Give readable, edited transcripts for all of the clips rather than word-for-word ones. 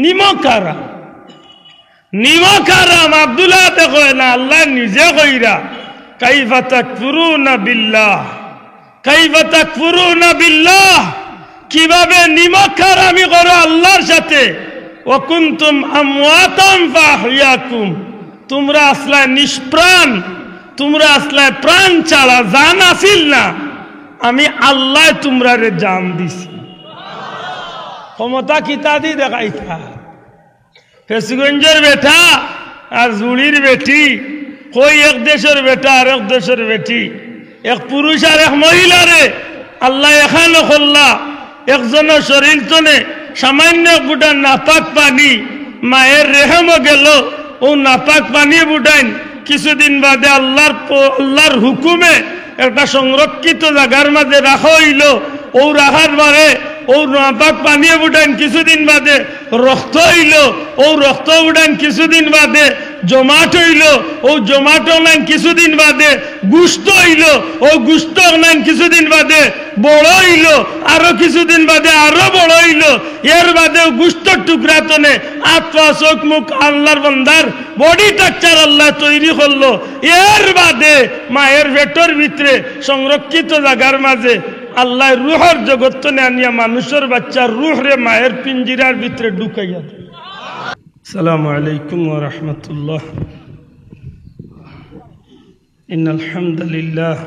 নিমক হারাম, নিমক হারাম। আব্দুল্লাহ কয় না, আল্লাহ নিজে কইরা কাইফা তাকফুরুনা বিল্লাহ, কাইফা তাকফুরুনা বিল্লাহ, কিভাবে নিমক হারামি করো আল্লাহর সাথে। ওয়া কুনতুম আমওয়াতান ফাহইয়াকুম, তোমরা আসলে নিষ্প্রাণ, তোমরা আসলে প্রাণ ছাড়া, জান আসিল না, আমি আল্লাহ তোমরারে জান দিছি। ক্ষমতা কিতা দি দেখাইতা। ফেসগঞ্জের বেটা আর জুড়ির বেটি, কই এক দেশের বেটা আর এক দেশের বেটি, এক পুরুষ আর এক মহিলারে আল্লাহ এখানে করলা। একজনের শরীর তনে সামান্য বুটান নাপাক পানি, মায়ের রেহেমও গেল, ও নাপাক পানি বুটাইন কিছুদিন বাদে আল্লাহর হুকুমে একটা সংরক্ষিত জায়গার মাঝে রাখা হইল। ও রাখার পরে ও নাপাক পানি বুটাইন কিছুদিন বাদে রক্ত হইল, ও রক্ত উঠাইন কিছুদিন বাদে জমাট হইল, ও জমাট নাইন কিছুদিন বাদে গুস্ত হইল, ও গুস্ত নাইন কিছুদিন বাদে বড় হইল, আরো কিছুদিন বাদে আরো বড় হইল। এর বাদে গুস্তর টুকরা তনে আত্মা চোখ মুখ আল্লাহর বান্দার বডি স্ট্রাকচার আল্লাহ তৈরি করলো। এর বাদে মায়ের পেটের ভিতরে সংরক্ষিত জায়গার মাঝে আল্লাহ রুহর জগৎ তনে আনিয়া মানুষের বাচ্চার রুহ রে মায়ের পিঞ্জিরার ভিতরে ঢুকাইয়া। আসসালামু আলাইকুম ওয়া রাহমাতুল্লাহ। ইন্নাল হামদুলিল্লাহ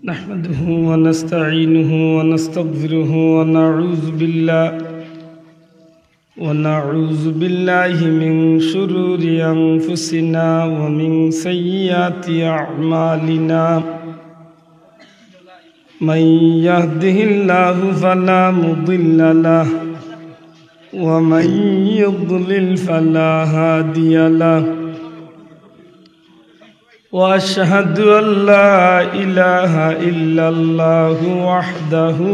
নাহমাদুহু ওয়া নাস্তাঈনুহু ওয়া নাস্তাগফিরুহু ওয়া নাউযু বিল্লাহি মিন শুরুরি আনফুসিনা ওয়া মিন সাইয়্যাতি আ'মালিনা। মান ইয়াহদিহিল্লাহু ফালা মুদিল্লা লাহু ওয়া মান ইউদ্লিল ফালা হাদিয়া লাহু। ওয়া আশহাদু আল্লা ইলাহা ইল্লাল্লাহু ওয়াহদাহু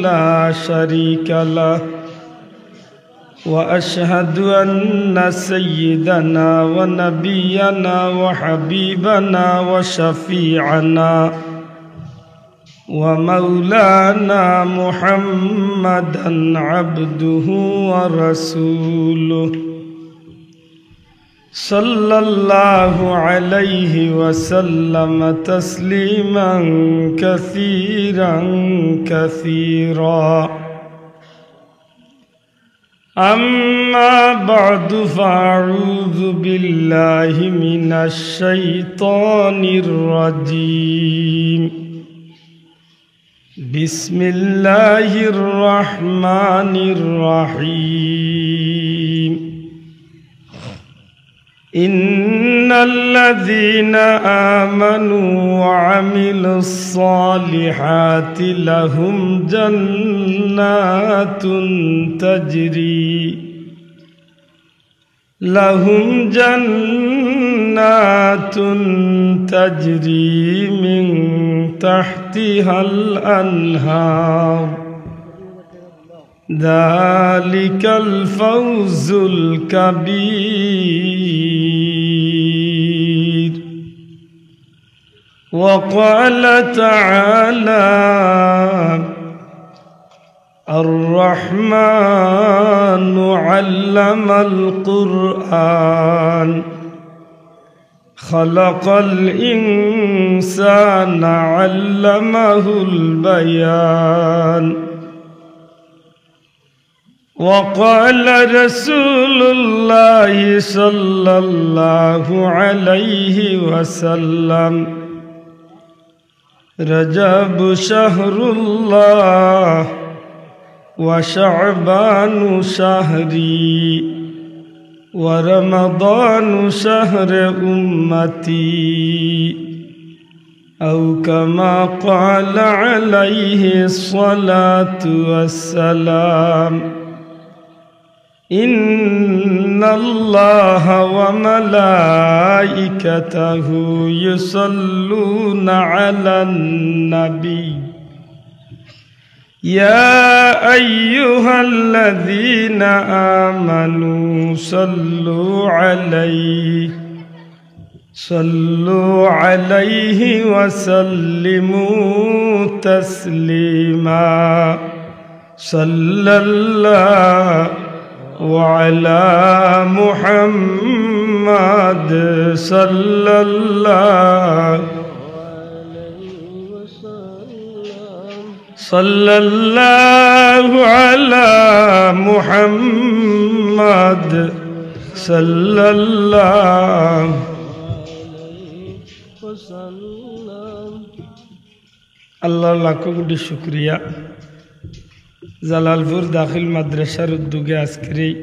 লা শারীকা লাহু ওয়া আশহাদু আন্না সাইয়্যিদানা ওয়া নাবিয়ানা ওয়া হাবিবানা ওয়া শাফি'ানা ওয়া মাওলানা মুহাম্মাদান আবদুহু ওয়া রাসূলুহু সাল্লাল্লাহু আলাইহি ওয়া সাল্লাম তাসলিমান কাসীরান কাসীরা। আম্মা বা'দু ফাআউযু বিল্লাহি মিনাশ শাইতানির রাজীম। বিসমিল্লাহির রহমানির রহিম। ইন্নাল্লাযীনা আমানু ওয়া আমিলুস সালিহাতি লাহুম জান্নাতুন তাজরি মিন তাহতিহাল আনহার। যালিকাল ফাওজুল কাবীর। ওয়া ক্বালা তাআলা আর-রাহমানু আল্লামাল কুরআন খালাকাল ইনসানা আল্লামাহুল বায়ান। وقال رسول الله صلى الله عليه وسلم رجب شهر الله وشعبان شهري ورمضان شهر أمتي أو كما قال عليه الصلاة والسلام. إن الله وملائكته يصلون على النبي يا أيها الذين آمنوا صلوا عليه وسلموا تسليما. صلى الله وعلى محمد صلى الله على محمد صلى الله আল্লাহ লাখ কোটি শুকরিয়া। জালালপুর দাখিল মাদ্রাসার উদ্যোগে আজকের এই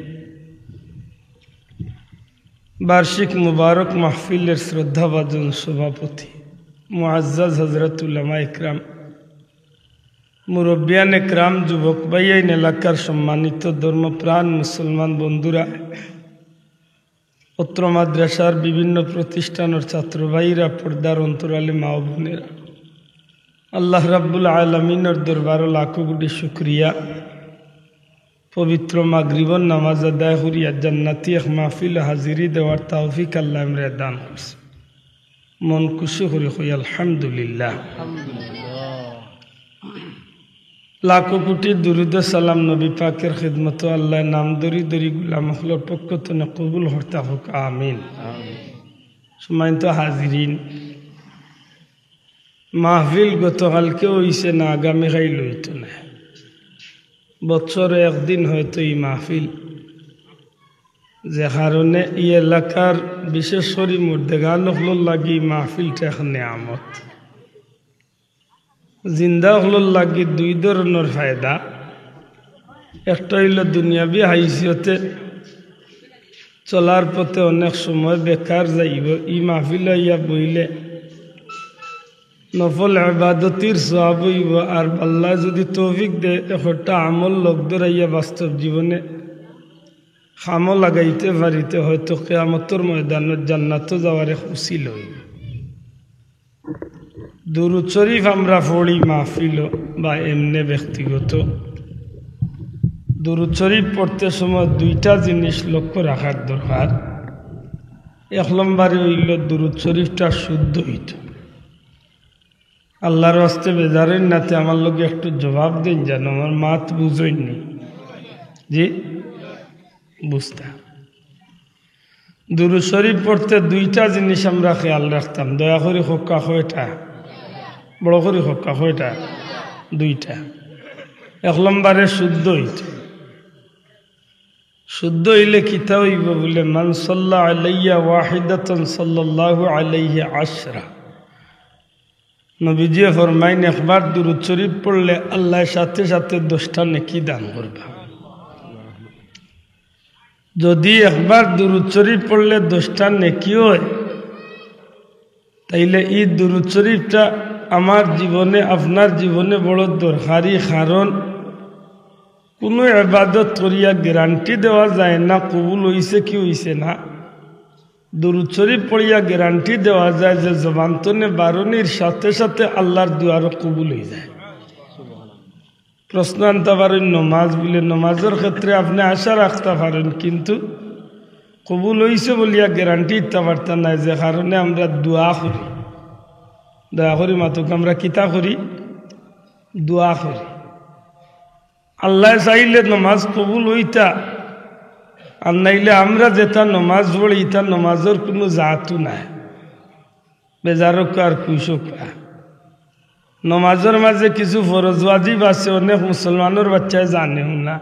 বার্ষিক মুবারক মাহফিলের শ্রদ্ধাভাজন সভাপতি মুআজ্জাজ হযরত উলামা ইকরাম, মুরব্বিয়ান ইকরাম, যুবক ভাইয়াইন, এলাকার সম্মানিত ধর্মপ্রাণ মুসলমান বন্ধুরা, অত্র মাদ্রাসার বিভিন্ন প্রতিষ্ঠানের ছাত্র ভাইরা, পর্দার অন্তরালে মা ও বোনেরা, আল্লাহ রাব্বুল আলামিনের দরবারে লাখো কোটি শুকরিয়া। পবিত্র মাগরিবর নামাজ আদায় করিয়া জান্নাতি এক মাহফিল হাজিরি দেওয়ার তৌফিক আল্লাহ আমরা দান করছে। মন খুশি করে কই আলহামদুলিল্লাহ। লাখো কোটি দুরুদ সালাম নবী পাকের খিদমত আল্লাহ নাম দরি দরি গুলাম হলোর পক্ষ থেকে কবুল হর্তা হোক, আমিন। সম্মানিত হাজিরিন, মাহফিল গতকালকে হইছে না, আগামীকাল লইত না, বছরে একদিন হয়তো এই মাহফিল, যে কারণে এই এলাকার বিশেষ করে মুর্দেগান হলোর লাগি মাহফিলটা এখন নেয়ামত। জিন্দা হলোর লাগি দুই ধরনের ফায়দা। একটা হইল দুনিয়াবি হাইসিয়তে চলার পথে অনেক সময় বেকার যাইব, ই মাহফিল ইয়া বইলে নফল ইবাদতির সওয়াব হইব। আর আল্লাহ যদি তৌফিক দে একটা আমল লোক ধরাইয়া বাস্তব জীবনে খামো লাগাইতে পারিতে হয়তো কিয়ামতের ময়দানত জান্নাত যাওয়ার উসিলা হইব। দুরূদ শরীফ আমরা পড়ি মাহফিল বা এমনি ব্যক্তিগত। দুরূদ শরীফ পড়তে সময় দুইটা জিনিস লক্ষ্য রাখার দরকার। এক নম্বরে হইল দুরূদ শরীফটা শুদ্ধ হইত। আল্লাহর হস্তে বেজারের নাতে আমার লোক একটু জবাব দিন, যেন আমার মাত বুঝইনি। জি বুঝতা। দুরূদ শরীফ পড়তে দুইটা জিনিস আমরা খেয়াল রাখতাম। দয়া করে হক্কা কয়টা? বড় করে হক্কা কয়টা? দুইটা। এক নম্বরে শুদ্ধ হইত। শুদ্ধ হইলে কিতা হইব বলে, মান সাল্লা আলাইয়া ওয়াহিদাতান সাল্লাল্লাহু আলাইহি আশরা। নবীজি ফরমাইন, একবার দুরূদ শরীফ পড়লে আল্লাহ সাথে সাথে 10টা নেকি দান করবা। যদি একবার দুরূদ শরীফ পড়লে 10টা নেকি হয়, তাইলে এই দুরূদ শরীফটা আমার জীবনে, আপনার জীবনে বড় দরকারি। কারণ কোনো ইবাদত করিয়া গ্যারান্টি দেওয়া যায় না কবুল হইছে কি হইছে না। দুরূদ শরীফ পড়িয়া গ্যারান্টি দেওয়া যায় যে জবান্তনে বারণির সাথে সাথে আল্লাহর দুয়ারও কবুল হয়ে যায়। প্রশ্ন আনতে পারেন নমাজ বলে, নমাজের ক্ষেত্রে আপনি আশা রাখতে পারেন, কিন্তু কবুল হইছে বলিয়া গ্যারান্টি দিতে পারতেন না। যে কারণে আমরা দোয়া করি, দয়া করি মাতুক আমরা কিতা করি? দোয়া করি। আল্লাহ চাইলে নমাজ কবুল হইতা, আর নাইলে আমরা যেটা নমাজ পড়ি ইটা নমাজের কোনো জাতও নাই। বেজারক আর কুশক। নমাজের মাঝে কিছু ফরজ ওয়াজিব আছে, অনেক মুসলমানের বাচ্চায় জানেও না।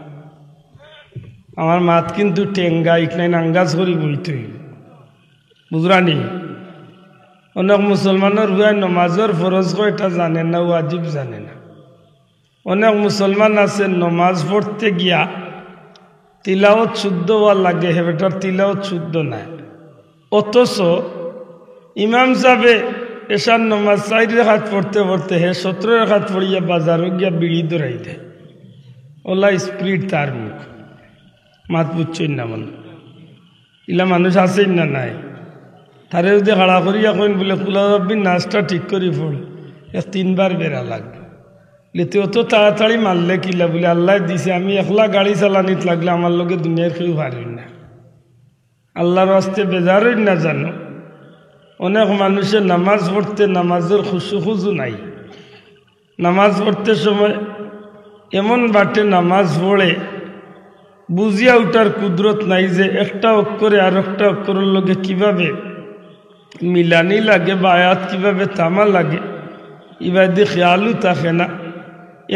আমার মাত কিন্তু টেঙ্গা, ইকনাই আঙ্গাজ করি বইতে বুঝরানি। অনেক মুসলমানের হুয়ায় নমাজের ফরজ কয়টা জানে না, ওয়াজিব জানে না। অনেক মুসলমান আছে নমাজ পড়তে গিয়া তিলাওয়াত শুদ্ধ হওয়া লাগে, হেবেটার তিলাওয়াত শুদ্ধ নাই। অথচ ইমাম সাহেবে এশার নমাজ 4 রাকাত পড়তে পড়তে হে 17 রাকাত পড়িয়া বাজারও গিয়া বিড়ি দৌড়াই দেয়। ওলা স্পিড তার মুখ মাত বুঝছই না মনে। ইলা মানুষ আছেই না নাই? তারে যদি খাড়া করিয়া কইন বলে কুলা রব্বি নাচটা ঠিক করি পড়, 3বার বেড়া লাগবে। লেতে অত তাড়াতাড়ি মারলে কিলা বলে আল্লাহ দিছে, আমি একলা গাড়ি চালানিত লাগলে আমার লোকে দুনিয়ার কেউ পারি না। আল্লাহর রাস্তে বেজারই না জানো। অনেক মানুষে নামাজ পড়তে নামাজের খুশু নাই। নামাজ পড়তে সময় এমন বাটে নামাজ পড়ে বুঝিয়া উঠার কুদরত নাই যে একটা অক্ষরে আর একটা অক্ষরের লগে কিভাবে মিলানি লাগে বা আয়াত কিভাবে থামা লাগে ইবাদি খেয়ালও থাকে না।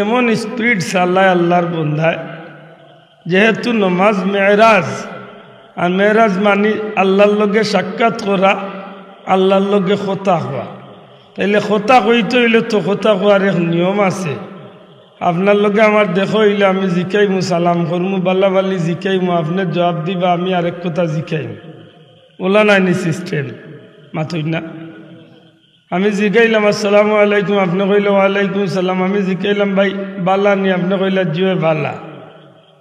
এমন স্পিড চালায় আল্লাহর বন্ধায়, যেহেতু নমাজ মেরাজ, আর মেরাজ মানি আল্লাহর লগে সাক্ষাৎ করা, আল্লাহর লগে কথা হওয়া। তাইলে কথা কইতে হইলে তো কথা হওয়ার এক নিয়ম আছে। আপনার লগে আমার দেখো হইলে আমি জিকাইমু, সালাম করমু, বাল্লা বাল্লি জিকাইমু, আপনি জবাব দিবা, আমি আরেক কথা জিকাইমু। ওলা নাইনি সিস্টেম মাথই না। আমি জিকাইলাম আসসালামু আলাইকুম, আপনি কইলে ওয়ালাইকুম সালাম। আমি জিকাইলাম ভাই বালা নি, আপনি কইলা জিও বালা।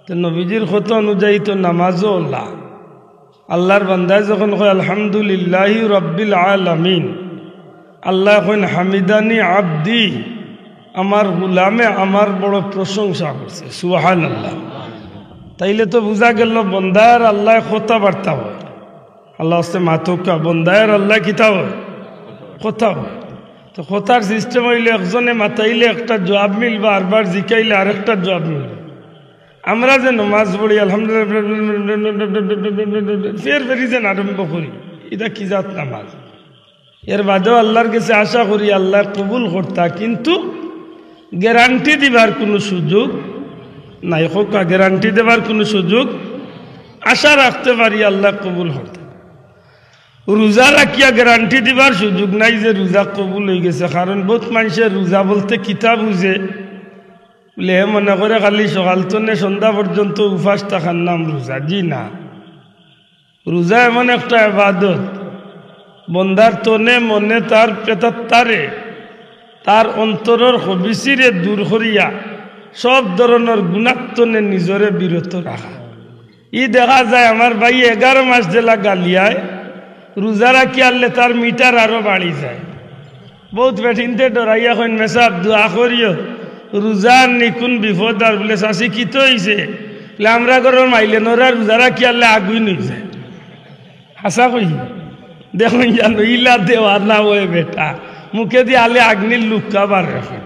তো নবীজির কথা অনুযায়ী তো নামাজও ওলা। আল্লাহর বান্দায় যখন কয় আলহামদুলিল্লাহি রব্বিল আলামিন, আল্লাহ কইন হামিদানি আব্দি, আমার গুলামে আমার বড় প্রশংসা করছে, সুবহানাল্লাহ। তাইলে তো বুঝা গেল বন্দার আল্লাহ কথা বার্তা হয়। আল্লাহ হচ্ছে মাতকা, বন্দায়ের আল্লাহ কিতা হয়, কথা হয়। তো কথার সিস্টেম হইলে একজনে মাতাইলে একটা জবাব মিলবা, আরবার জিকাইলে আরেকটা জবাব মিলবে। আমরা যে নমাজ পড়ি আলহামদুলিল্লাহ ফের ফেরি যেন আরম্ভ করি, এটা কি জাত নামাজ? এর বাদেও আল্লাহর কাছে আশা করি আল্লাহ কবুল করতা, কিন্তু গ্যারান্টি দিবার কোনো সুযোগ নাই। হোক গ্যারান্টি দেবার কোনো সুযোগ, আশা রাখতে পারি আল্লাহ কবুল করতা। রোজা রাখিয়া গ্যারান্টি দিবার সুযোগ নাই যে রোজা কবুল হয়ে গেছে, কারণ বহুত মানুষের রোজা বলতে কিতাব বুঝে বলে মনে করে খালি সকাল তনে সন্ধ্যা পর্যন্ত উপাস থাকার নাম রোজা। জি না, রোজা এমন একটা ইবাদত, বন্দার তনে মনে তার পেতাত্তারে তার অন্তরের হবিসিরে দূর করিয়া সব ধরনের গুণাত্তনে নিজরে বিরত রাখা। ই দেখা যায় আমার ভাই 11 মাস জেলা গালিয়ায় রোজা রাখি আনলে তার মিটার আরো বাড়ি যায়। বহুত বেঠিনতে ডরাইয়া কইন মেসাব দোয়া করিও রোজা নিকুন বিপদ আর বলে চাষি কি তো হয়েছে বলে আমরা ঘরের মাইলে নোরা রোজা রাখি আনলে আগুই নই যায়। হাসা কই দেখুন জানো ইলা দেওয়া না ওই বেটা মুখে দিয়ে আলে আগ্নির লুকাবার রেখে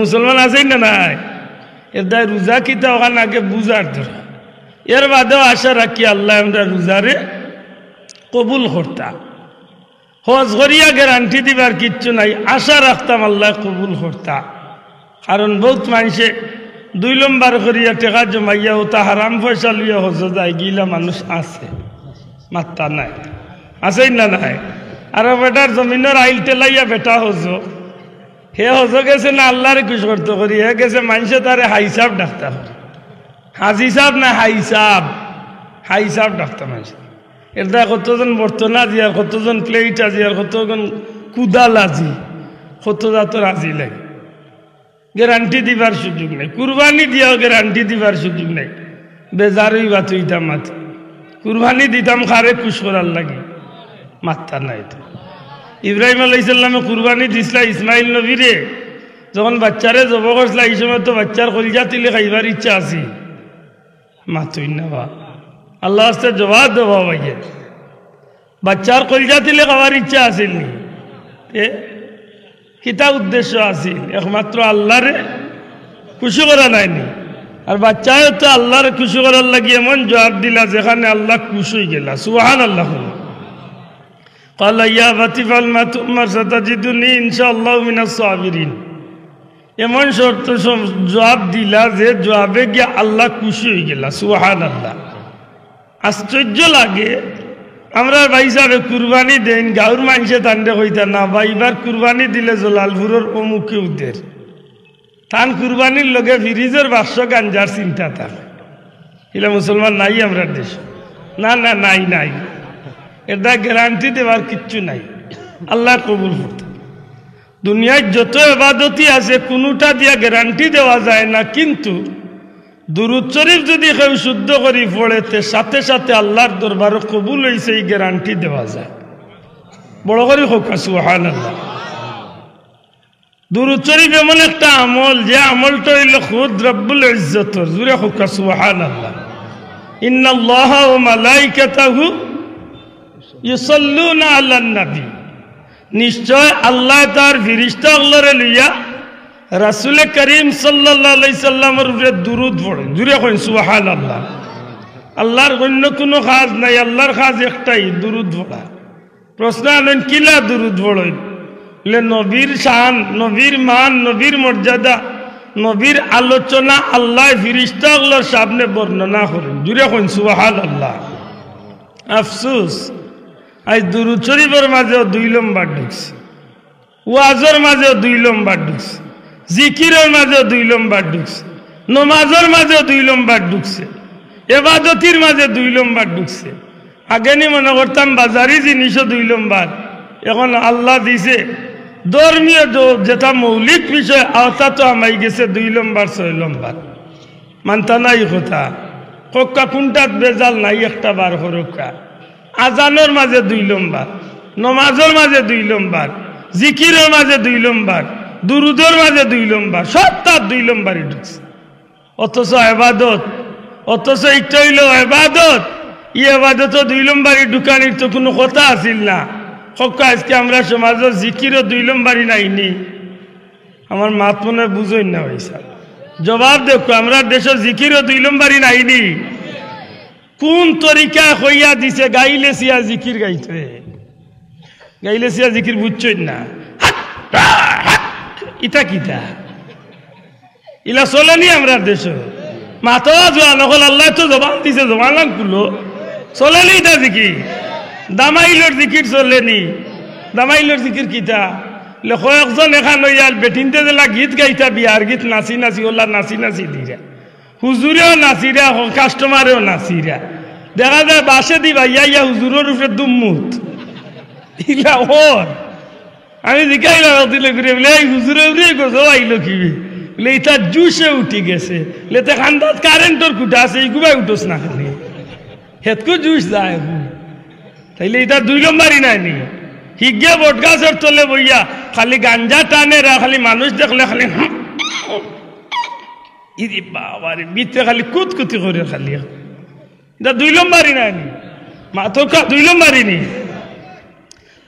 মুসলমান আছেই না নাই? এর দায় রোজা কিতা ওখানে আগে বুঝার ধরা। এর বাদেও আশা রাখি আল্লাহ আমরা রোজারে কবুল করতাম। হজ করিয়া গ্যারান্টি দিবার কিচ্ছু নাই, আশা রাখতাম আল্লাহ কবুল করতাম। কারণ বহুত মানুষে 2 নম্বর করিয়া টেকা জমাইয়া ওটা হারাম পয়সা লইয়া হজ যায় গিলা মানুষ আছে, মাত্রা নাই, আছেই না নাই? আর বেটার জমিনের আইল টেলাইয়া বেটা হজ, হে হজ গেছে না আল্লাহরে খুশ করতে করি, হে গেছে মানুষে তারে হাইসাব ডাক্তার, হাজি সাহ না হাইসাব ডাক্তার মানুষ। এটা কতজন বর্তন আজি আর কতজন প্লেট আজি আর কতজন কুদাল আজি, কত জাতর আজি লাগে, গ্যারান্টি দিবার সুযোগ নেই। কুরবানি দিয়াও গ্যারান্টি দিবার সুযোগ নেই। বেজারই বা তুইতাম মাথা কুরবানি দিতাম খারে খুশ করার লাগে, মাত্রা নাই। তো ইব্রাহিম আলাইসাল্লামে কুরবানি দিছিলা ইসমাইল নবীরে, যখন বাচ্চারে জব করছিলা এই সময় তো বাচ্চার কলিজা তিলে খাইবার ইচ্ছা আছে, মাতুই না বা আল্লাহ আস্তে জবাব দেবা ভাইয়ে, বাচ্চার কলিজা তিলে খাওয়ার ইচ্ছা আসেন নি? কিতা উদ্দেশ্য আছিল? একমাত্র আল্লাহরে খুশি করা নাইনি। আর বাচ্চায় তো আল্লাহরে খুশি করার লাগি এমন জবাব দিলা যেখানে আল্লাহ খুশি হয়ে গেলা। সুবহানাল্লাহ। قال يا أبتي افعل ما تؤمر ستجدني إن شاء الله من الصابرين। এমন শর্ত জবাব দিলা যে জবাবে গিয়ে আল্লাহ খুশি হয়ে গেলা। সুবহানাল্লাহ। আশ্চর্য লাগে, আমরা ভাই সাহেব কুরবানি দেন গাঁর মানুষে তান্ডে কইতা না ভাই এবার কুরবানি দিলে জলালপুরের অমুকে উদ্দের তান কুরবানির লগে ফ্রিজের 500 গাঞ্জার চিন্তা থাকে। এগুলা মুসলমান নাই আমরা দেশ, না না নাই নাই, এটা গ্যারান্টি দেওয়ার কিচ্ছু নাই। আল্লাহ কবুল করতে দুনিয়ায় যত ইবাদতি আছে কোনোটা দিয়া গ্যারান্টি দেওয়া যায় না, কিন্তু দুরূদ শরীফ যদি কেউ শুদ্ধ করি পড়েতে সাথে সাথে আল্লাহর দরবারে কবুল হয়েছে এই গ্যারান্টি দেওয়া যায়। বড় করে হোক সুবহানাল্লাহ। দুরূদ শরীফ এমন একটা আমল যে আমলটা হইল খুদ রব্বুল ইজ্জতর, জুড়ে হোক সুবহানাল্লাহ। ইন্নাল্লাহা ওয়া মালাইকাতাহু ইউসাল্লুনা আলান নবী, নিশ্চয় আল্লাহ তার ফেরেশতাগুলোরে লইয়া রাসূল করিম সাল্লাল্লাহু আলাইহি সাল্লামের উপরে দুরূদ পড়ে। জুড়ে কইন সুবহানাল্লাহ। আল্লাহর অন্য কোনো কাজ নাই, আল্লাহর কাজ একটাই, দুরুদ পড়া। প্রশ্ন আনেন কিলা দুরুদ পড়েন? নবীর শান, নবীর মান, নবীর মর্যাদা, নবীর আলোচনা আল্লাহ ফিরিস্তাগুলোর সামনে বর্ণনা করেন। জুড়ে কইন সুবহানাল্লাহ। আফসোস আজ দুরুদ শরীফের মাঝেও 2 নম্বর ঢুকছে, ওয়াজের মাঝেও 2 নম্বর ঢুকছে, জিকিরের মাঝেও 2 নম্বর ঢুকছে, নমাজের মাঝেও 2 নম্বর ঢুকছে, এবাদতির মাঝে 2 নম্বর ঢুকছে। আগে নি মনে করতাম বাজারি জিনিসও 2 নম্বর, এখন আল্লাহ দিছে ধর্মীয় যেটা মৌলিক বিষয় আওতা তো আমাই গেছে 2 নম্বর 6 নম্বর। মানতা নাই কথা কক্কা কোনটাত বেজাল নাই একটা বার হরক্কা। আজানোর মাঝে 2 নম্বর, নমাজের মাঝে 2 নম্বর, জিকিরের মাঝে 2 নম্বর, দুরুদের মাঝে 2 নম্বর, সবটা 2 নম্বরই ঢুকছে। অথচ এবাদত, অথচ এটা হইল এবাদত, ই এবাদত 2 নম্বরই ঢুকানির তো কোনো কথা আসিল না। কক্কা আজকে আমরা সমাজের জিকিরও 2 নম্বরই নাইনি। আমার মাত মনে বুঝই না হয়েছে, জবাব দেখো আমরা দেশের জিকিরও 2 নম্বরই নাইনি। কোন তরিকা হইয়া দিছে গাইলে সিয়া জিকির গাইতে, গাইলে সিয়া জিকির বুঝছই না। ইটা কিটা ইলা চলেনি আমরা দেশ মাতো জোয়া নকল আল্লাহ তো জবান দিছে, জবান কুলো চলেনি ইটা জিকির। দামাইলোর জিকির চলেনি, দামাইলোর জিকির কিটা কয়েকজন এখান হইয়াল বেটিনতে জেলা গীত গাইতা, বিয়ার গীত নাচি নাচি ওলা নাচি নাচি দিরা, হুজুরেও নাচিরা, কাস্টমারেও নাচিরা। দেখা যায় বাসে দিবা ইয়া হুজুরের উপরে দুমুত ইলা ওর। আমি জিজ্ঞাইলাম দিলে ঘুরে বলে এই হুজুরের উপরে গোসো আইলো কি বলে ইটা জুসে উঠি গেছে, লেতে খান্দাত কারেন্টর কুটা আছে এইগুবাই উঠোস না খালি হেতকু জুস যায়। তাইলে এটা 2 নম্বরই নাইনি। হিগে বট গাছের তলে বইয়া খালি গাঞ্জা টানে রা, খালি মানুষ দেখলে খালি ইদি বাবারে ভিতরে খালি কুতকুতি করে খালি। এটা 2 নম্বরই নাইনি, মাথকা 2 নম্বরই নি।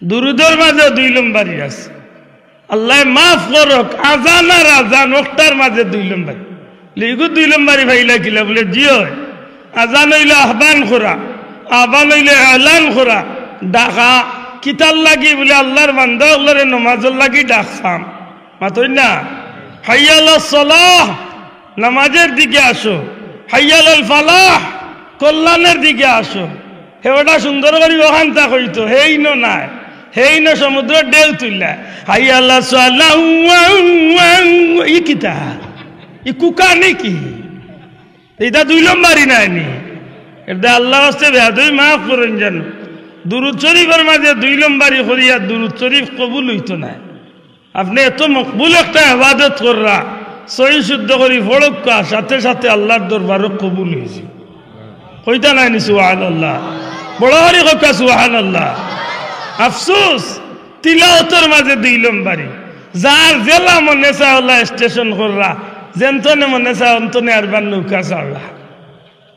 দুরুদের মাঝে 2 নম্বরই আছে। আল্লাহ মাফ করক, আজান আর আজান ওটার মাঝে 2 নম্বর। লিগু 2 নম্বরই ভাইলা কিলা বলে জিও। আজান হইলে আহ্বান করা, আহ্বান হইলে এলান করা, ডাকা কিতাল লাগি বলে আল্লাহর বান্দা আল্লাহরে নমাজের লাগি ডাকছাম মাতই না। হাইয়ালাস সালাহ, নামাজের দিকে আসো। হাইয়ালাল ফালাহ, কল্যাণের দিকে আসো। হেওটা সুন্দর করে ওখান তা হইতো হেই ন নাই, হেই ন সমুদ্র ঢেউ তুললা। হাইয়ালাস সালাহ ই কিতা ই কুকা নাকি? এটা 2 নম্বরই নাইনি। এটা আল্লাহ হচ্ছে বেহাদই মাফ করেন যেন। দুরুদ শরীফের মাঝে 2 নম্বরই করিয়া দুরুদ শরীফ কবুল হইতো না। আপনি এত মকবুল একটা ইবাদত কররা, সহি শুদ্ধ করি ফড়ক্কা, সাথে সাথে আল্লাহর দরবারও কবুল হয়েছে। কইতা নাইনি সুবহানাল্লাহ? বড় হরি কক্কা সুবহানাল্লাহ। আফসোস তিলাওয়াতের মাঝে 2 নম্বরই। যার জেলা মনে চায় আল্লাহ স্টেশন কররা, যেন্তনে মনে চায় অন্তনে আরবার নৌকা চাড়লা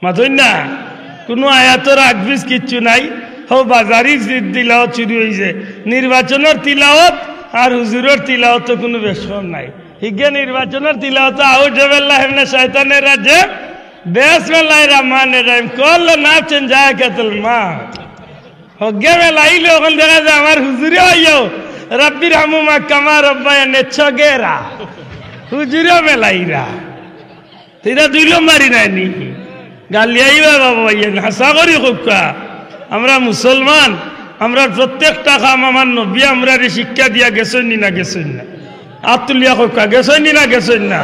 মাতই না। কোনো আয়াতর আগবিজ কিচ্ছু নাই। হো বাজারি তিলাওয়াত শুরু হয়েছে। নির্বাচনের তিলাওয়াত আর হুজুরের তিলাওয়াত কোনো বেশম নাই। হিগে নির্বাচনের তিলাওয়াত আউযুবিল্লাহি মিনাশ শাইতানির রাজিম, বিসমিল্লাহির রহমানির রহিম, কল নাফসিন যায়কাতুল মাউত। হগে মেলাইলে ওখান দেখা যায় আমার হুজুরে হইও রাব্বির হামুমা কামা রাব্বায়ানি সগীরা, হুজুরে মেলাইরা। এটা 2 নম্বরই নাইনি। গালিয়াইবা বাবা ইয়ে হাসা করি খুবকা। আমরা মুসলমান, আমরা প্রত্যেকটা কাম আমার নবী আমরা শিক্ষা দিয়া গেছেন না গেছেন না? আতুলিয়া খুবকা গেছেন না গেছেন না?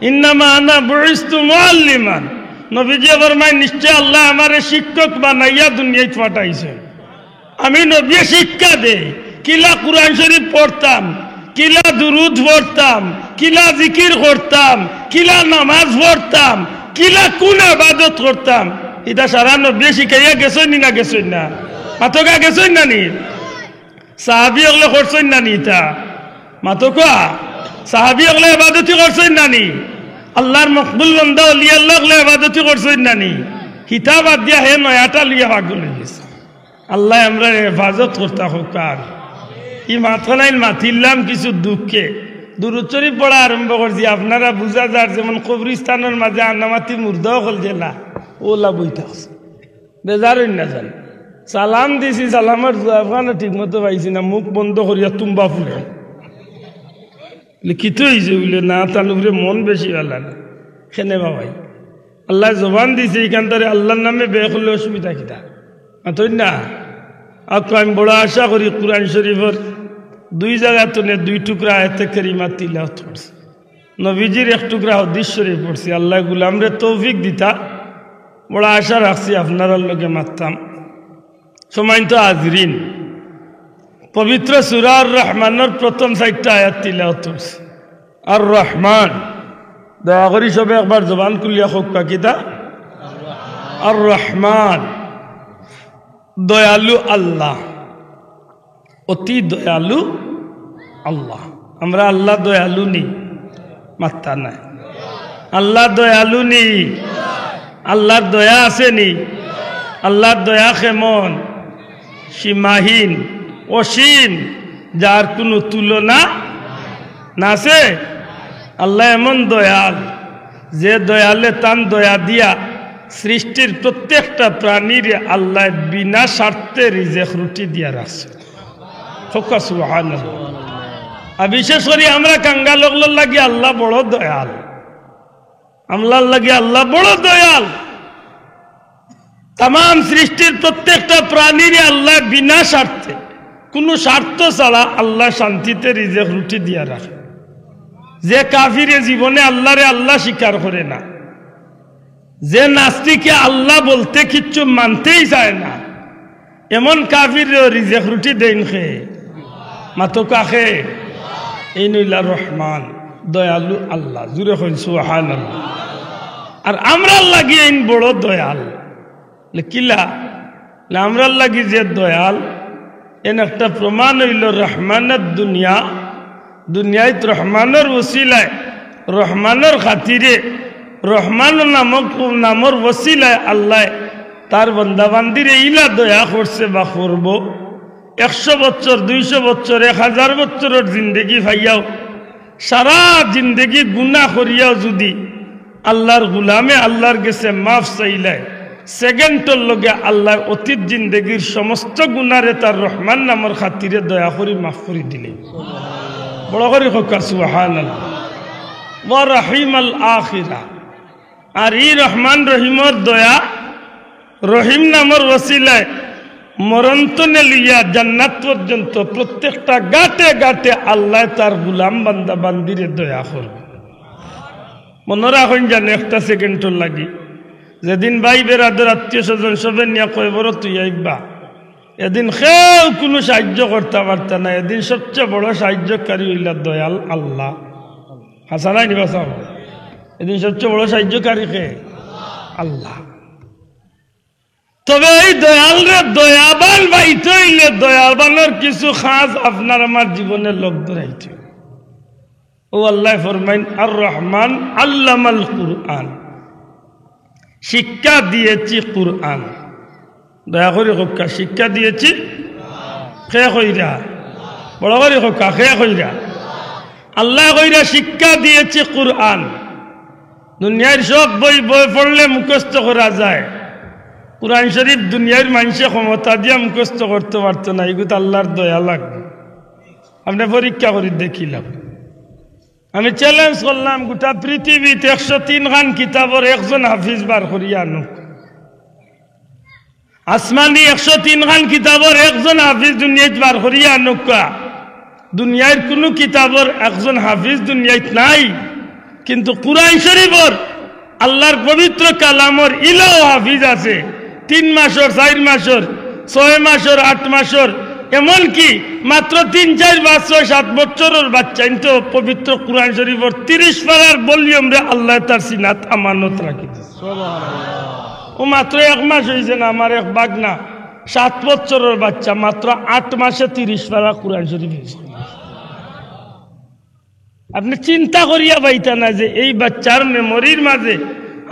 ইন্নামা আনা বুইস্তু মুআল্লিমান, নবীজি ফরমায় নিশ্চয় আল্লাহ আমারে শিক্ষক বানাইয়া দুনিয়ায় পাঠাইছে। আমি নবী শিক্ষা দেই, কিলা কুরআন শরীফ পড়তাম, কিলা দুরুদ পড়তাম, কিলা জিকির করতাম, কিলা নামাজ পড়তাম, কিলা কোন ইবাদত করতাম, এটা সারা নবী শিখাইয়া গেছেন না গেছেন না? মাতকা গেছেন না নি? সাহাবী হলে করছেন না নি? এটা মাতকা সাহাবী হলে ইবাদতি করছেন না নি? আল্লাহর মকবুল বান্দা ওলি আল্লাহ হলে ইবাদতি করছেন না নি? কিতাব দিয়া হে নয়াটা লিয়া পাগল হয়ে গেছে। আল্লাহ আমরা হেফাজত করতে হোক। ই মাথা নাই মাতিলাম কিছু দুঃখে দুরুদ শরীফ পড়া আরম্ভ করছি। আপনারা বুঝা যার যেমন কবরিস্তানের মাঝে আনামাতি মুর্দাও হল জেলা ওলা বইতে বেজার না জান সালাম দিছি সালামের জবাব ঠিক মতো পাইছি না মুখ বন্ধ করিয়া তুম্বা ফুলে লিখিত হয়েছে বলে না তার উপরে মন বেশি ভালো না খেনে বাবাই আল্লাহ জবান দিছে এইখান তারে আল্লাহর নামে বে করলে অসুবিধা কিতা তুই না আমি বড় আশা করি কুরআন শরীফের 2 জায়গা তো দুই টুকরা আয়াতে কারিমা তিলাওয়াত করছি নবীজির এক টুকরা হাদিস শরীফ পড়ছি আল্লাহ গুলামরে তৌফিক দিতা বড় আশা রাখছি আপনার লগে মারতাম সম্মানিত হাজরিন পবিত্র সূরা আর রহমানের প্রথম 4টা আয়াত তিলাওয়াত করছি আর রহমান দয়া করি সবে একবার জবান খুলিয়া হোক কিতা আর রহমান দয়ালু আল্লাহ অতি দয়ালু আল্লাহ আমরা আল্লাহ দয়ালু নি মাত্তা নাই আল্লাহ দয়ালু নি আল্লাহর দয়া আছে নি আল্লাহর দয়া কেমন সীমাহীন অসীম যার কোনো তুলনা না আছে আল্লাহ এমন দয়াল যে দয়ালে তান দয়া দিয়া সৃষ্টির প্রত্যেকটা প্রাণীর আল্লাহ বিনা স্বার্থে রিজেক রুটি দিয়া রাখছে সুবহানাল্লাহ আর বিশেষ করে আমরা কাঙ্গাল লাগি আল্লাহ বড় দয়াল আমলার লাগে আল্লাহ বড় দয়াল তাম সৃষ্টির প্রত্যেকটা প্রাণীর আল্লাহ বিনা স্বার্থে কোনো স্বার্থ ছাড়া আল্লাহ শান্তিতে রিজেক রুটি দিয়া রাখে যে কাফিরে জীবনে আল্লাহরে আল্লাহ স্বীকার করে না যে নাস্তিকে আল্লাহ বলতে কিচ্ছু মানতেই চায় না এমন কাফির রিজেক রুটি দেন খে মাতো কাখে এই নইলা রহমান দয়ালু আল্লাহ জুড়ে হইন সুবহানাল্লাহ আর আমরা লাগি এই বড় দয়াল কিলা আমরা লাগি যে দয়াল এন একটা প্রমাণ হইল রহমানের দুনিয়ায় রহমানের ওসিলায় রহমানের খাতিরে রহমান নামর ওসিলায় আল্লাহ তার বন্দাবান্দিরে ইলা দয়া করছে বা করব 100 বছর 200 বছর 1000 বছরের জিন্দগি ভাইয়াও সারা জিন্দগি গুনাহ করিয়াও যদি আল্লাহর গুলামে আল্লাহর গেছে মাফ চাইলায় সেকেন্ডের লগে আল্লাহ অতীত জিন্দগির সমস্ত গুনারে তার রহমান নামর খাতিরে দয়া করি মাফ করে দিলে বড় করে হোকা সুবহানাল্লাহ ওয়া রাহিমাল আখিরা আর এই রহমান রহিমর দয়া রহিম নামর ওসিলায় মরন্তনে লইয়া জান্নাত পর্যন্ত প্রত্যেকটা গাটে গাটে আল্লাহ তার গুলাম বান্দা বান্দিরে দয়া করবে মনে রাখুন জানে একটা সেকেন্ডের লাগি যেদিন ভাই বেরাদের আত্মীয় স্বজন সবের নিয়ে কয় বড় তুই আইবা এদিন কেউ কোনো সাহায্য করতে পারত না এদিন সবচেয়ে বড় সাহায্যকারী হইলা দয়াল আল্লাহ হাসানাই নিবা সাহ এদিন সবচেয়ে বড় সাহায্যকারী কে আল্লাহ তবে এই দয়াল রে দয়াবান বাইতে হইলে দয়াবানের কিছু খাস আপনার আমার জীবনের লোক ধরাইতে ও আল্লাহ ফরমাইন আর রহমান আল্লামাল কুরআন শিক্ষা দিয়েছি কুরআন দয়া করে হোকা শিক্ষা দিয়েছি খে কইরা বড় করে হোকা খে কইরা আল্লাহ কইরা শিক্ষা দিয়েছি কুরআন দুনিয়ার সব বই পড়লে মুখস্থ করা যায় কুরআন শরীফ দুনিয়ার মানুষের ক্ষমতা দিয়ে মুখস্থ করতে পারতো না এগুলো আল্লাহর দয়া লাগবে আপনি পরীক্ষা করে দেখিলাম আমি চ্যালেঞ্জ করলাম গোটা পৃথিবীতে 103 খান কিতাবর একজন হাফিজ বার করিয়া আনুক আসমানি 103 খান কিতাবর একজন হাফিজ দুনিয়াত বার করিয়া আনুক দুনিয়ার কোনো কিতাবর একজন হাফিজ দুনিয়াত নাই কিন্তু কুরআন শরীফর আল্লাহর পবিত্র কালামর ইলাও হাফিজ আছে 3 মাসের 4 মাসের 6 মাসের 8 মাসের এমনকি মাত্র 3 4 5 6 7 বছরের বাচ্চা কিন্তু পবিত্র কুরআন শরীফের 30 পারার ভলিউম রে আল্লাহ তার সিনাত আমানত রাখি দিয়েছে সুবহানাল্লাহ ও মাত্র 1 মাস হইছে না আমার এক বাগনা 7 বছরের বাচ্চা মাত্র 8 মাসে 30 পারা কুরআন শরীফ হইছে আপনি চিন্তা করিয়া পাইতা না যে এই বাচ্চার মেমোরির মাঝে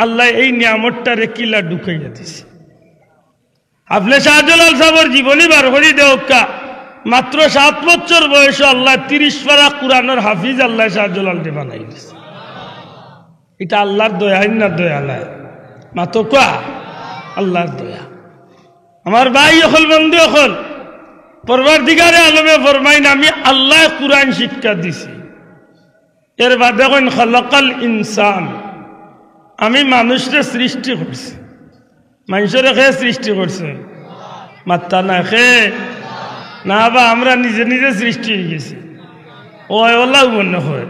আল্লাহ এই নিয়ামতটারে কিলা ঢুকাইয়া দিছে আপনি শাহজালাল সাহেবের জীবনী বার করি দেওকা মাত্র 7 বছর বয়সে আল্লাহ 30 পারা কুরআনের হাফিজ আল্লাহ শাহজালাল রে বানাই দিছে এটা আল্লাহর দয়া না দয়া নাই মাতো কা আল্লাহর দয়া আমার ভাই হল বন্ধু হল পরবর্তীকারে আলমে ফরমাইন আমি আল্লাহ কুরআন শিক্ষা দিছি এর বাদে কইন খলাকাল ইনসান আমি মানুষকে সৃষ্টি করছি মানুষের খে সৃষ্টি করছে মাত্তা না খে না বা আমরা নিজে নিজে সৃষ্টি হয়ে গেছি ওলা মনে হয়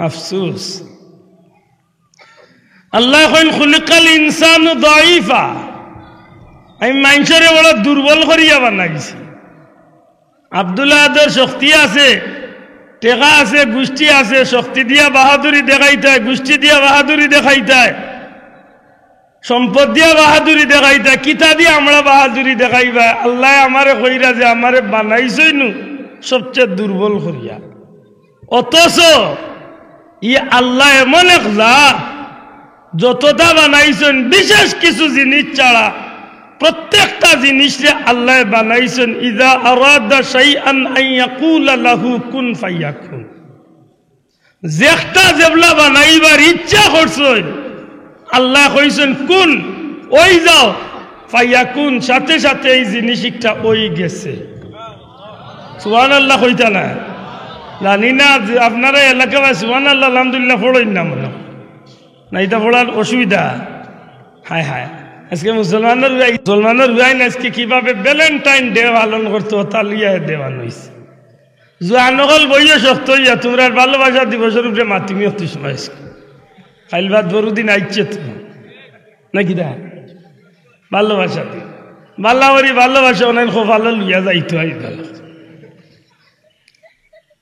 আফসোস আল্লাহ কইন খুলিকাল ইনসানু দাঈফা আমি মানুষের বড় দুর্বল করিয়া বানাইছি আব্দুল্লাহর শক্তি আছে টেকা আছে গোষ্ঠী আছে শক্তি দিয়া বাহাদুরি দেখাইতায় গোষ্ঠী দিয়া বাহাদুরি দেখাইতায় সম্পদ দিয়া বাহাদুরি দেখাইতায় কিতা দিয়া আমরা বাহাদুরি দেখাইবা আল্লাহ আমারে কইরা যে আমারে বানাইছই নু সবচেয়ে দুর্বল করিয়া অথচ ই আল্লাহ এমন এক জাত যতটা বানাইছেন বিশেষ কিছু জিনিস ছাড়া প্রত্যেকটা জিনিসে আল্লাহ বানাইছেন ইযা আরাদা শাইআন আন ইয়াকুলা লাহু কুন ফায়াকুন যেটা যেবলা বানাইবার ইচ্ছা করছেন আল্লাহ কইছেন কুন ওই যাও ফায়াকুন সাথে সাথে এই জিনিসটা ওই গেছে সুবহানাল্লাহ কইতা না জানি না আপনারা এলাকায় সুবহানাল্লাহ আলহামদুলিল্লাহ পড়েন না মনে না এটা পড়ার অসুবিধা হায় হায় আজকে মুসলমানের হুয়াইন আজকে কিভাবে ভ্যালেন্টাইন ডে পালন করতো তালিয়া দেওয়ান হয়েছে জোয়ানকল বইয়ে শক্ত হইয়া তোমরা ভালোবাসা দিবসের উপরে মাতিমি হতে সময় খাইল বাদ বড়দিন আইছে তো নাকি দা ভালোবাসা দি বাল্লাওয়ারি ভালোবাসা অনেক খুব ভালো লইয়া যাইতো আই ভালো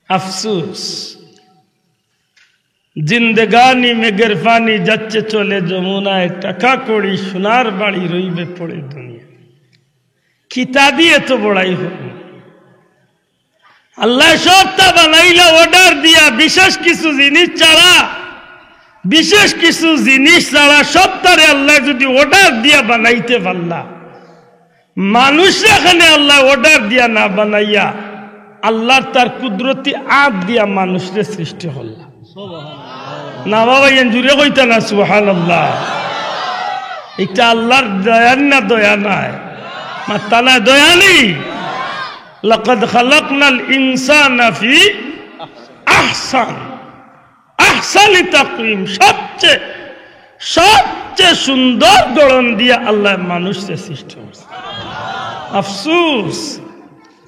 আফসোস জিন্দেগানি মে গেরফানি যাচ্ছে চলে যমুনায় টাকা কড়ি সোনার বাড়ি রইবে পড়ে দুনিয়া খিতা দিয়ে তো বড়াই হোক আল্লাহ সবটা বানাইলা অর্ডার দিয়া বিশেষ কিছু জিনিস ছাড়া সবটারে আল্লাহ যদি অর্ডার দিয়া বানাইতে পারলা মানুষ এখানে আল্লাহ অর্ডার দিয়া না বানাইয়া আল্লাহ তার কুদরতি আপ দিয়া মানুষের সৃষ্টি হল্লা না বাবা জুড়ে কইতা না সুবহানাল্লাহ এটা আল্লাহর দয়ান না দয়া নাই মাত্তা না দয়া নেই লাকাদ খালাকনাল ইনসানা ফি আহসানি তাকওয়িম সবচেয়ে সুন্দর গড়ন দিয়ে আল্লাহ মানুষকে সৃষ্টি করেছে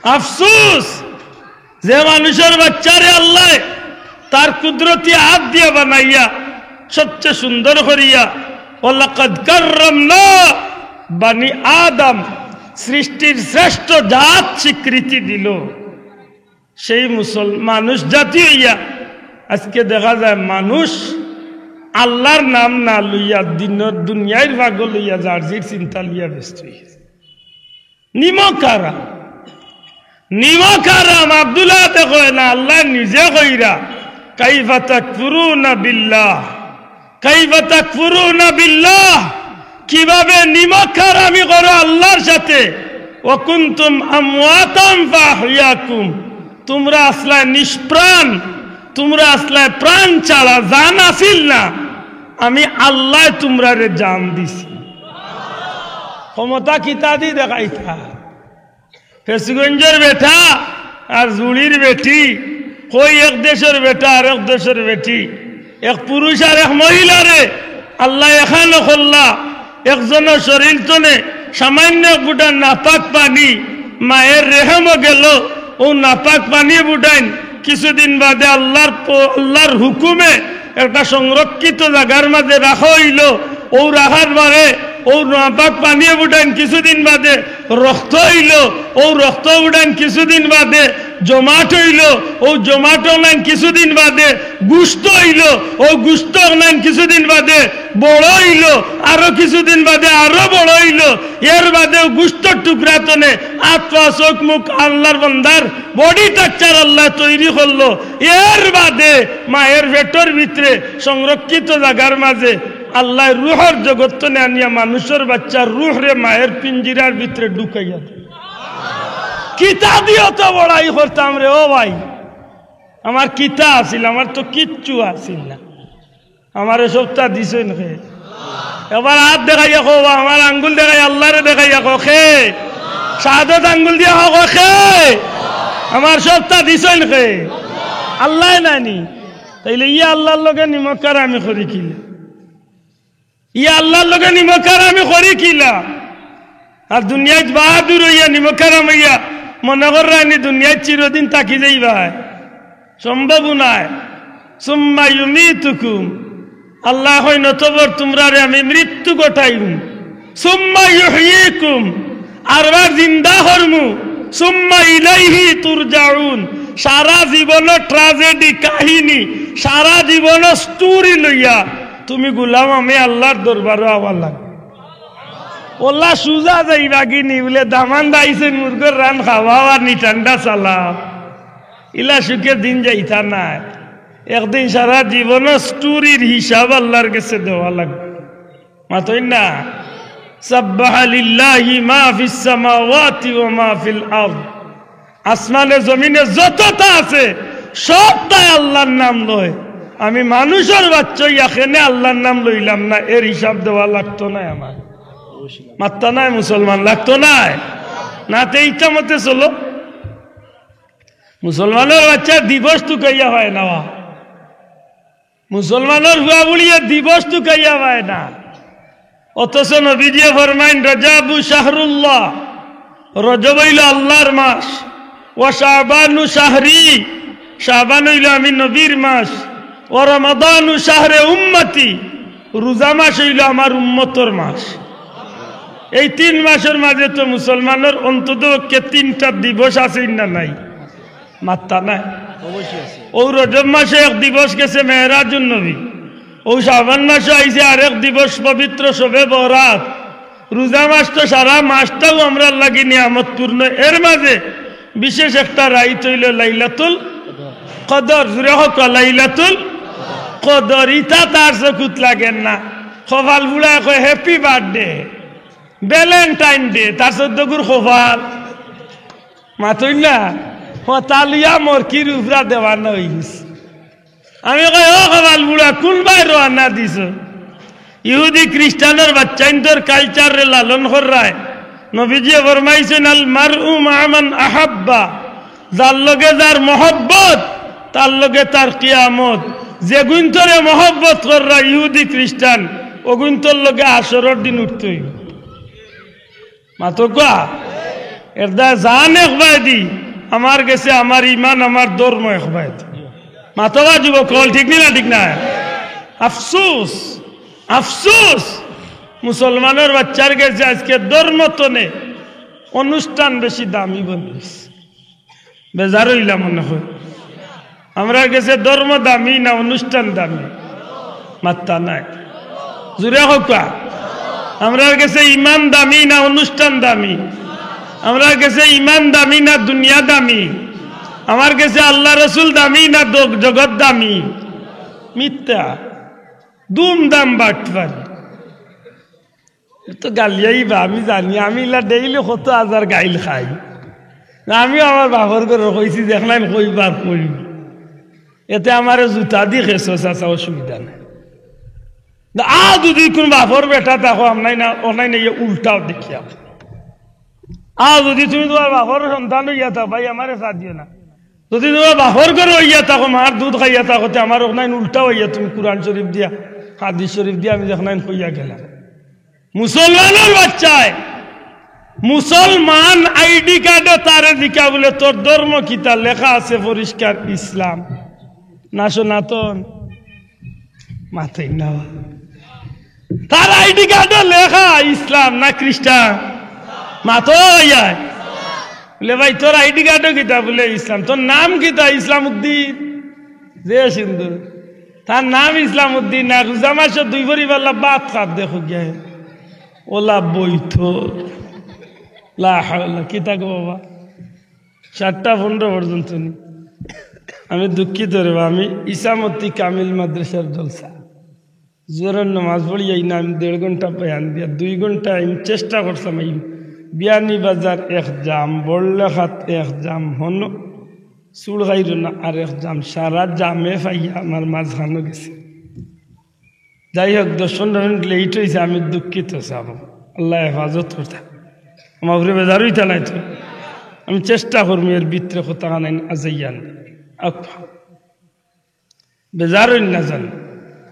আফসোস যে মানুষের বাচ্চারে আল্লাহ তার কুদরতি হাত দিয়ে বানাইয়া সবচেয়ে সুন্দর করিয়া ওয়ালাকাদ কাররামনা বানি আদম সৃষ্টির শ্রেষ্ঠ জাত স্বীকৃতি দিল সেই মানুষ জাতি হইয়া আজকে দেখা যায় মানুষ আল্লাহর নাম না লইয়া দুনিয়ার ভাগ লইয়া জার্জির চিন্তা লইয়া ব্যস্ত হইয়াছে নিমকারাম আব্দুল্লাহ কয় না আল্লাহ নিজে কইরা কাইফা তাকফুরুনা বিল্লাহ কিভাবে নিমকারামি করো আল্লাহর সাথে ওয়া কুনতুম আমওয়াতান ফাহইয়াকুম তোমরা আসলে নিষ্প্রাণ তোমরা আসলে প্রাণ ছাড়া জান আসিল না আমি আল্লাহ তোমরারে জান দিছি ক্ষমতা কিতা দি দেখাইতা ফেসগঞ্জের বেটা আর জুড়ির বেটি কই এক দেশের বেটা আর এক দেশের বেটি এক পুরুষ আর এক মহিলারে আল্লাহ এখানে করলা একজনের শরীর তনে সামান্য বুটান নাপাক পানি মায়ের রেহেমও গেল ও নাপাক পানি বুটাইন কিছুদিন বাদে আল্লাহর হুকুমে একটা সংরক্ষিত জায়গার মাঝে রাখা হইল ও রাখার পরে ও নাপাক পানি বুটাইন কিছুদিন বাদে রক্ত হইল ও রক্ত উঠান কিছুদিন বাদে জমাট হইল ও জমাট নাইন কিছুদিন বাদে গুস্ত হইল ও গুস্ত নাইন কিছুদিন বাদে বড় হইল আরো কিছুদিন বাদে আরো বড় হইল এর বাদে গুস্তর টুকরা তনে আত্মা চোখ মুখ আল্লাহর বান্দার বডি স্ট্রাকচার আল্লাহ তৈরি করলো এর বাদে মায়ের পেটের ভিতরে সংরক্ষিত জায়গার মাঝে আল্লাহ রুহর জগৎ আনিয়া মানুষের বাচ্চার রুহ রে মায়ের পিঞ্জিরার ভিতরে ঢুকাইয়া কিতা দিও তো বড়াই করতাম রে ও ভাই আমার কিতা আসিল আমার তো কিচ্ছু আসিল না আমার সপ্তাহ দিছেন এবার হাত দেখাইয়া কো আমার আঙ্গুল দেখাই আল্লাহরে দেখাইয়া কো খে শাহাদত আঙ্গুল দিয়া কো খে আমার সবটা দিছেন খে আল্লাহ নানি তাইলে ইয়া আল্লাহর লগে নিমকার আমি করি কিলা ইয়া আল্লাহর লগে নিমকার আমি করি কিলা আর দুনিয়ায় বাহাদুর হইয়া নিমকার হইয়া মনে করানি দুনিয়ায় চিরদিন তাকি যাইবা সম্ভব নাই সুম্মা ইউমিতুকুম আল্লাহ কই নতবর তোমরারে আমি মৃত্যু ঘটাইম সুম্মা ইউহয়িকুম আরবার জিন্দা করমু সুম্মা ইলাইহি তুরজাউন সারা জীবন ট্র্যাজেডি কাহিনী সারা জীবন স্টোরি লইয়া তুমি গুলাম আমি আল্লাহর দরবারে আবার লাগবে ওল্লা সুজা যাইবা কিনি বলে দামান দাইছেন মুরগের রান খাওয়া আর নি ঠান্ডা চালা ইলা সুখের দিন যাইতা নাই একদিন সারা জীবন স্টোরির হিসাব আল্লাহর কাছে দেওয়া লাগবে মাতই না সাব্বাহা লিল্লাহি মা ফিস সামাওয়াতি ওয়া মা ফিল আরদ আসমানে জমিনে যতটা আছে সবটাই আল্লাহর নাম লয় আমি মানুষের বাচ্চা এখানে আল্লাহর নাম লইলাম না এর হিসাব দেওয়া লাগতো না আমার মাত্তা নাই মুসলমান লাগতো নাই না তে ইচ্ছা মতে চলো মুসলমানের বাচ্চা দিবস তো কইয়া হয় না মুসলমানের হুয়া বলিয়া দিবস তো কইয়া হয় না অথচ নবীজি ফরমাইন রজাবু শাহরুল্লাহ রজব হইল আল্লাহর মাস ও শাবানু শাহরি শাবান হইল আমি নবীর মাস ও রমাদানু শাহরে উম্মতি রোজা মাস হইল আমার উম্মতর মাস এই 3 মাসের মাঝে তো মুসলমানের অন্তত 3টা দিবস আছে না নাই মাত্তা নাই অবশ্যই আছে ও রজব মাসে এক দিবস গেছে মেহরাজুন নবী ও শাবান মাসে আইছে আরেক দিবস পবিত্র শবে বরাত রোজা মাস তো সারা মাসটাও আমরা লাগি নিয়ামতপূর্ণ এর মাঝে বিশেষ একটা রাত হইল লাইলাতুল কদর জুরে হোক লাইলাতুল কদর ইটা তার চকুত লাগেন না খোফাল বুড়া কয় হ্যাপি বার্থডে ভ্যালেন্টাইন ডে তার 14 গুর খোফাল মাতই না তালিয়া মরকির উপরা দেওয়ানো হইস আমি কই ও খোফাল বুড়া কোন ভাই রওনা দিছ ইহুদি খ্রিস্টানের বাচ্চাইনদের কালচারে লালন করায় নবীজি ফরমাইছেন আল মারউ মা মান আহাব্বা যার লগে যার মহব্বত তার লগে তার কিয়ামত যে গুণতরে মহব্বত করা ইহুদি খ্রিস্টান ও গুণতর লগে আসরের দিন উঠতই মাতো কা এরদা জান একবাদি আমার গেছে আমার ইমান আমার ধর্ম একবাদি মাতোবা যুবক কল ঠিক না ঠিক না আফসোস আফসোস মুসলমানের বাচ্চার গেছে আজকে ধর্মতনে অনুষ্ঠান বেশি দামি বলিস বেজার হইলাম মনে হয় আমরা গেছে ধর্ম দামি না অনুষ্ঠান দামি মাত্তা নাই জুড়ে হোক আমরা গেছে ইমান দামি না অনুষ্ঠান দামি আমরা গেছে ইমান দামি না দুনিয়া দামি আমার গেছে আল্লাহ রসুল দামি না জগৎ দামি মিথ্যা দুম দাম বাটবার তো গালিয়াই বা আমি জানি আমি ইলা ডেইলি 100,000 গাইল খাই আমিও আমার বাবার করে কইছি দেখলাম কইবার কই এতে আমার জুতা দিয়ে খেয়েছো চাচা অসুবিধা নেই যদি কোন বাপর বেটা দেখো আমনাই না ওনাই না উল্টাও দেখিয়া যদি তুমি তোমার বাপর সন্তান হইয়া থাকো ভাই আমার সাথ দিও না যদি তোমার বাপর করে হইয়া থাকো মার দুধ খাইয়া থাকো আমার ওনাই উল্টা হইয়া তুমি কুরআন শরীফ দিয়া হাদিস শরীফ দিয়া আমি দেখলাম হইয়া গেলাম মুসলমানের বাচ্চায় মুসলমান আইডি কার্ডে তারে দিকা বলে তোর ধর্ম কিতা লেখা আছে পরিষ্কার ইসলাম না সনাতন মাথায় না তার আইডি কার্ডে লেখা ইসলাম না খ্রিস্টান মাথো যায় বলে ভাই তোর আইডি কার্ডও কিতা বলে ইসলাম তোর নাম কিতা ইসলাম উদ্দিন যে সিন্ধু তার নাম ইসলাম উদ্দিন না রোজা মাসে 2 ভরি বেলা বাদ খাপ দেখো গে ওলা বইথ কি থাকো বাবা 7:15 পর্যন্ত আমি দুঃখিত রে আমি ইসামতি কামিল মাদ্রাসার জলসা জোরের নামাজ পড়ি এই না আমি 1.5 ঘন্টা বয়ান দিয়া 2 ঘন্টা আমি চেষ্টা করছিলাম এই বিয়ানি বাজার এক জাম বড়লেখাত এক জাম হন চুড়গাইর না আর এক জাম সারা জামে পাইয়া আমার মাঝখানো গেছে যাই হোক 10-15 মিনিট লেট হয়েছে, আমি দুঃখিত চাব, আল্লাহ হেফাজত করতাম, আমার উপরে বেজার হইতা নাই তো, আমি চেষ্টা করবো এর ভিতরে কথা নাই আজাইয়ান বেজার হইন না জান।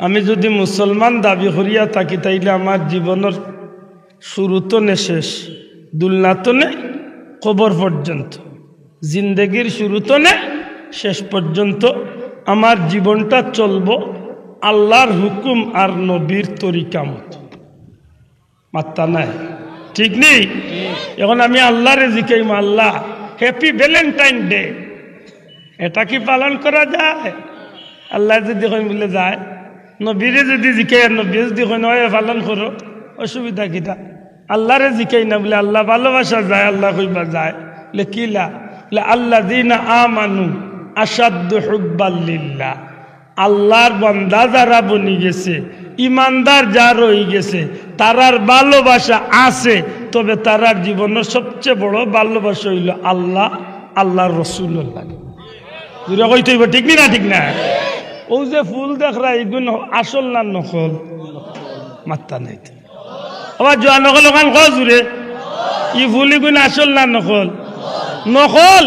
আমি যদি মুসলমান দাবি করিয়া থাকি তাইলে আমার জীবনের শুরু তো নে শেষ, দুলনা তো নে কবর পর্যন্ত, জিন্দগির শুরু তো নে শেষ পর্যন্ত আমার জীবনটা চলবো আল্লাহর হুকুম আর নবীর তরিকা মতো। মাত্তা নাই, ঠিক নেই? এখন আমি আল্লাহরে জিকাইম, আল্লাহ হ্যাপি ভ্যালেন্টাইন ডে, এটা কি পালন করা যায়? আল্লাহ যদি কই বলে যায়, নবীরে যদি জিকাই আর নবী যদি কই নয় পালন করো, অসুবিধা কিটা? আল্লাহরে জিকাই না বলে আল্লাহ ভালোবাসা যায়, আল্লাহ কইবা যায় বলে কিলা আল্লাযীনা আমানু আশাদ্দু হুব্বাল লিল্লাহ, আল্লাহর বান্দা যারা বনি গেছে, ইমানদার যা রয়ে গেছে, তারার ভালোবাসা আছে, তবে তারার জীবনের সবচেয়ে বড় ভালোবাসা হইল আল্লাহ, আল্লাহর রাসূলুল্লাহ। দুরা কইতে হইব, ঠিক না? ঠিক না? ও যে ফুল দেখরা এগুন আসল না নকল? মাত্তা নাই তো। আবার জোয়া নকল ওখান কজুরে ই ফুল এগুন আসল না নকল? নকল।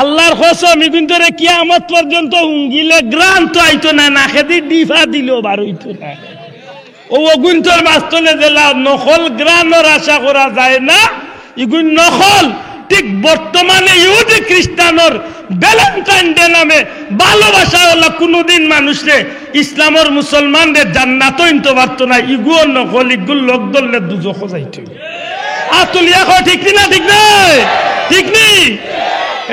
আল্লাহর কসম এগুন তোরে কিয়ামত পর্যন্ত হুঙ্গিলে গ্রান তো আইতো না, না খেদি ডিফা দিলেও বার হইতো না। ও ওগুন তোর বাস্তলে জেলা নকল গ্রানোর আশা করা যায় না, এগুন নকল। ঠিক বর্তমানে ইহুদি খ্রিস্টানোর ভ্যালেন্টাইন ডে নামে ভালোবাসা হলো কোনোদিন মানুষে ইসলামের মুসলমানদের জান্নাত হইতে পারত না, ইগুও নকল, ইগুল লোক ধরলে দুজখ যাইত। আতুলিয়া কো ঠিক না? ঠিক নাই? ঠিক নেই?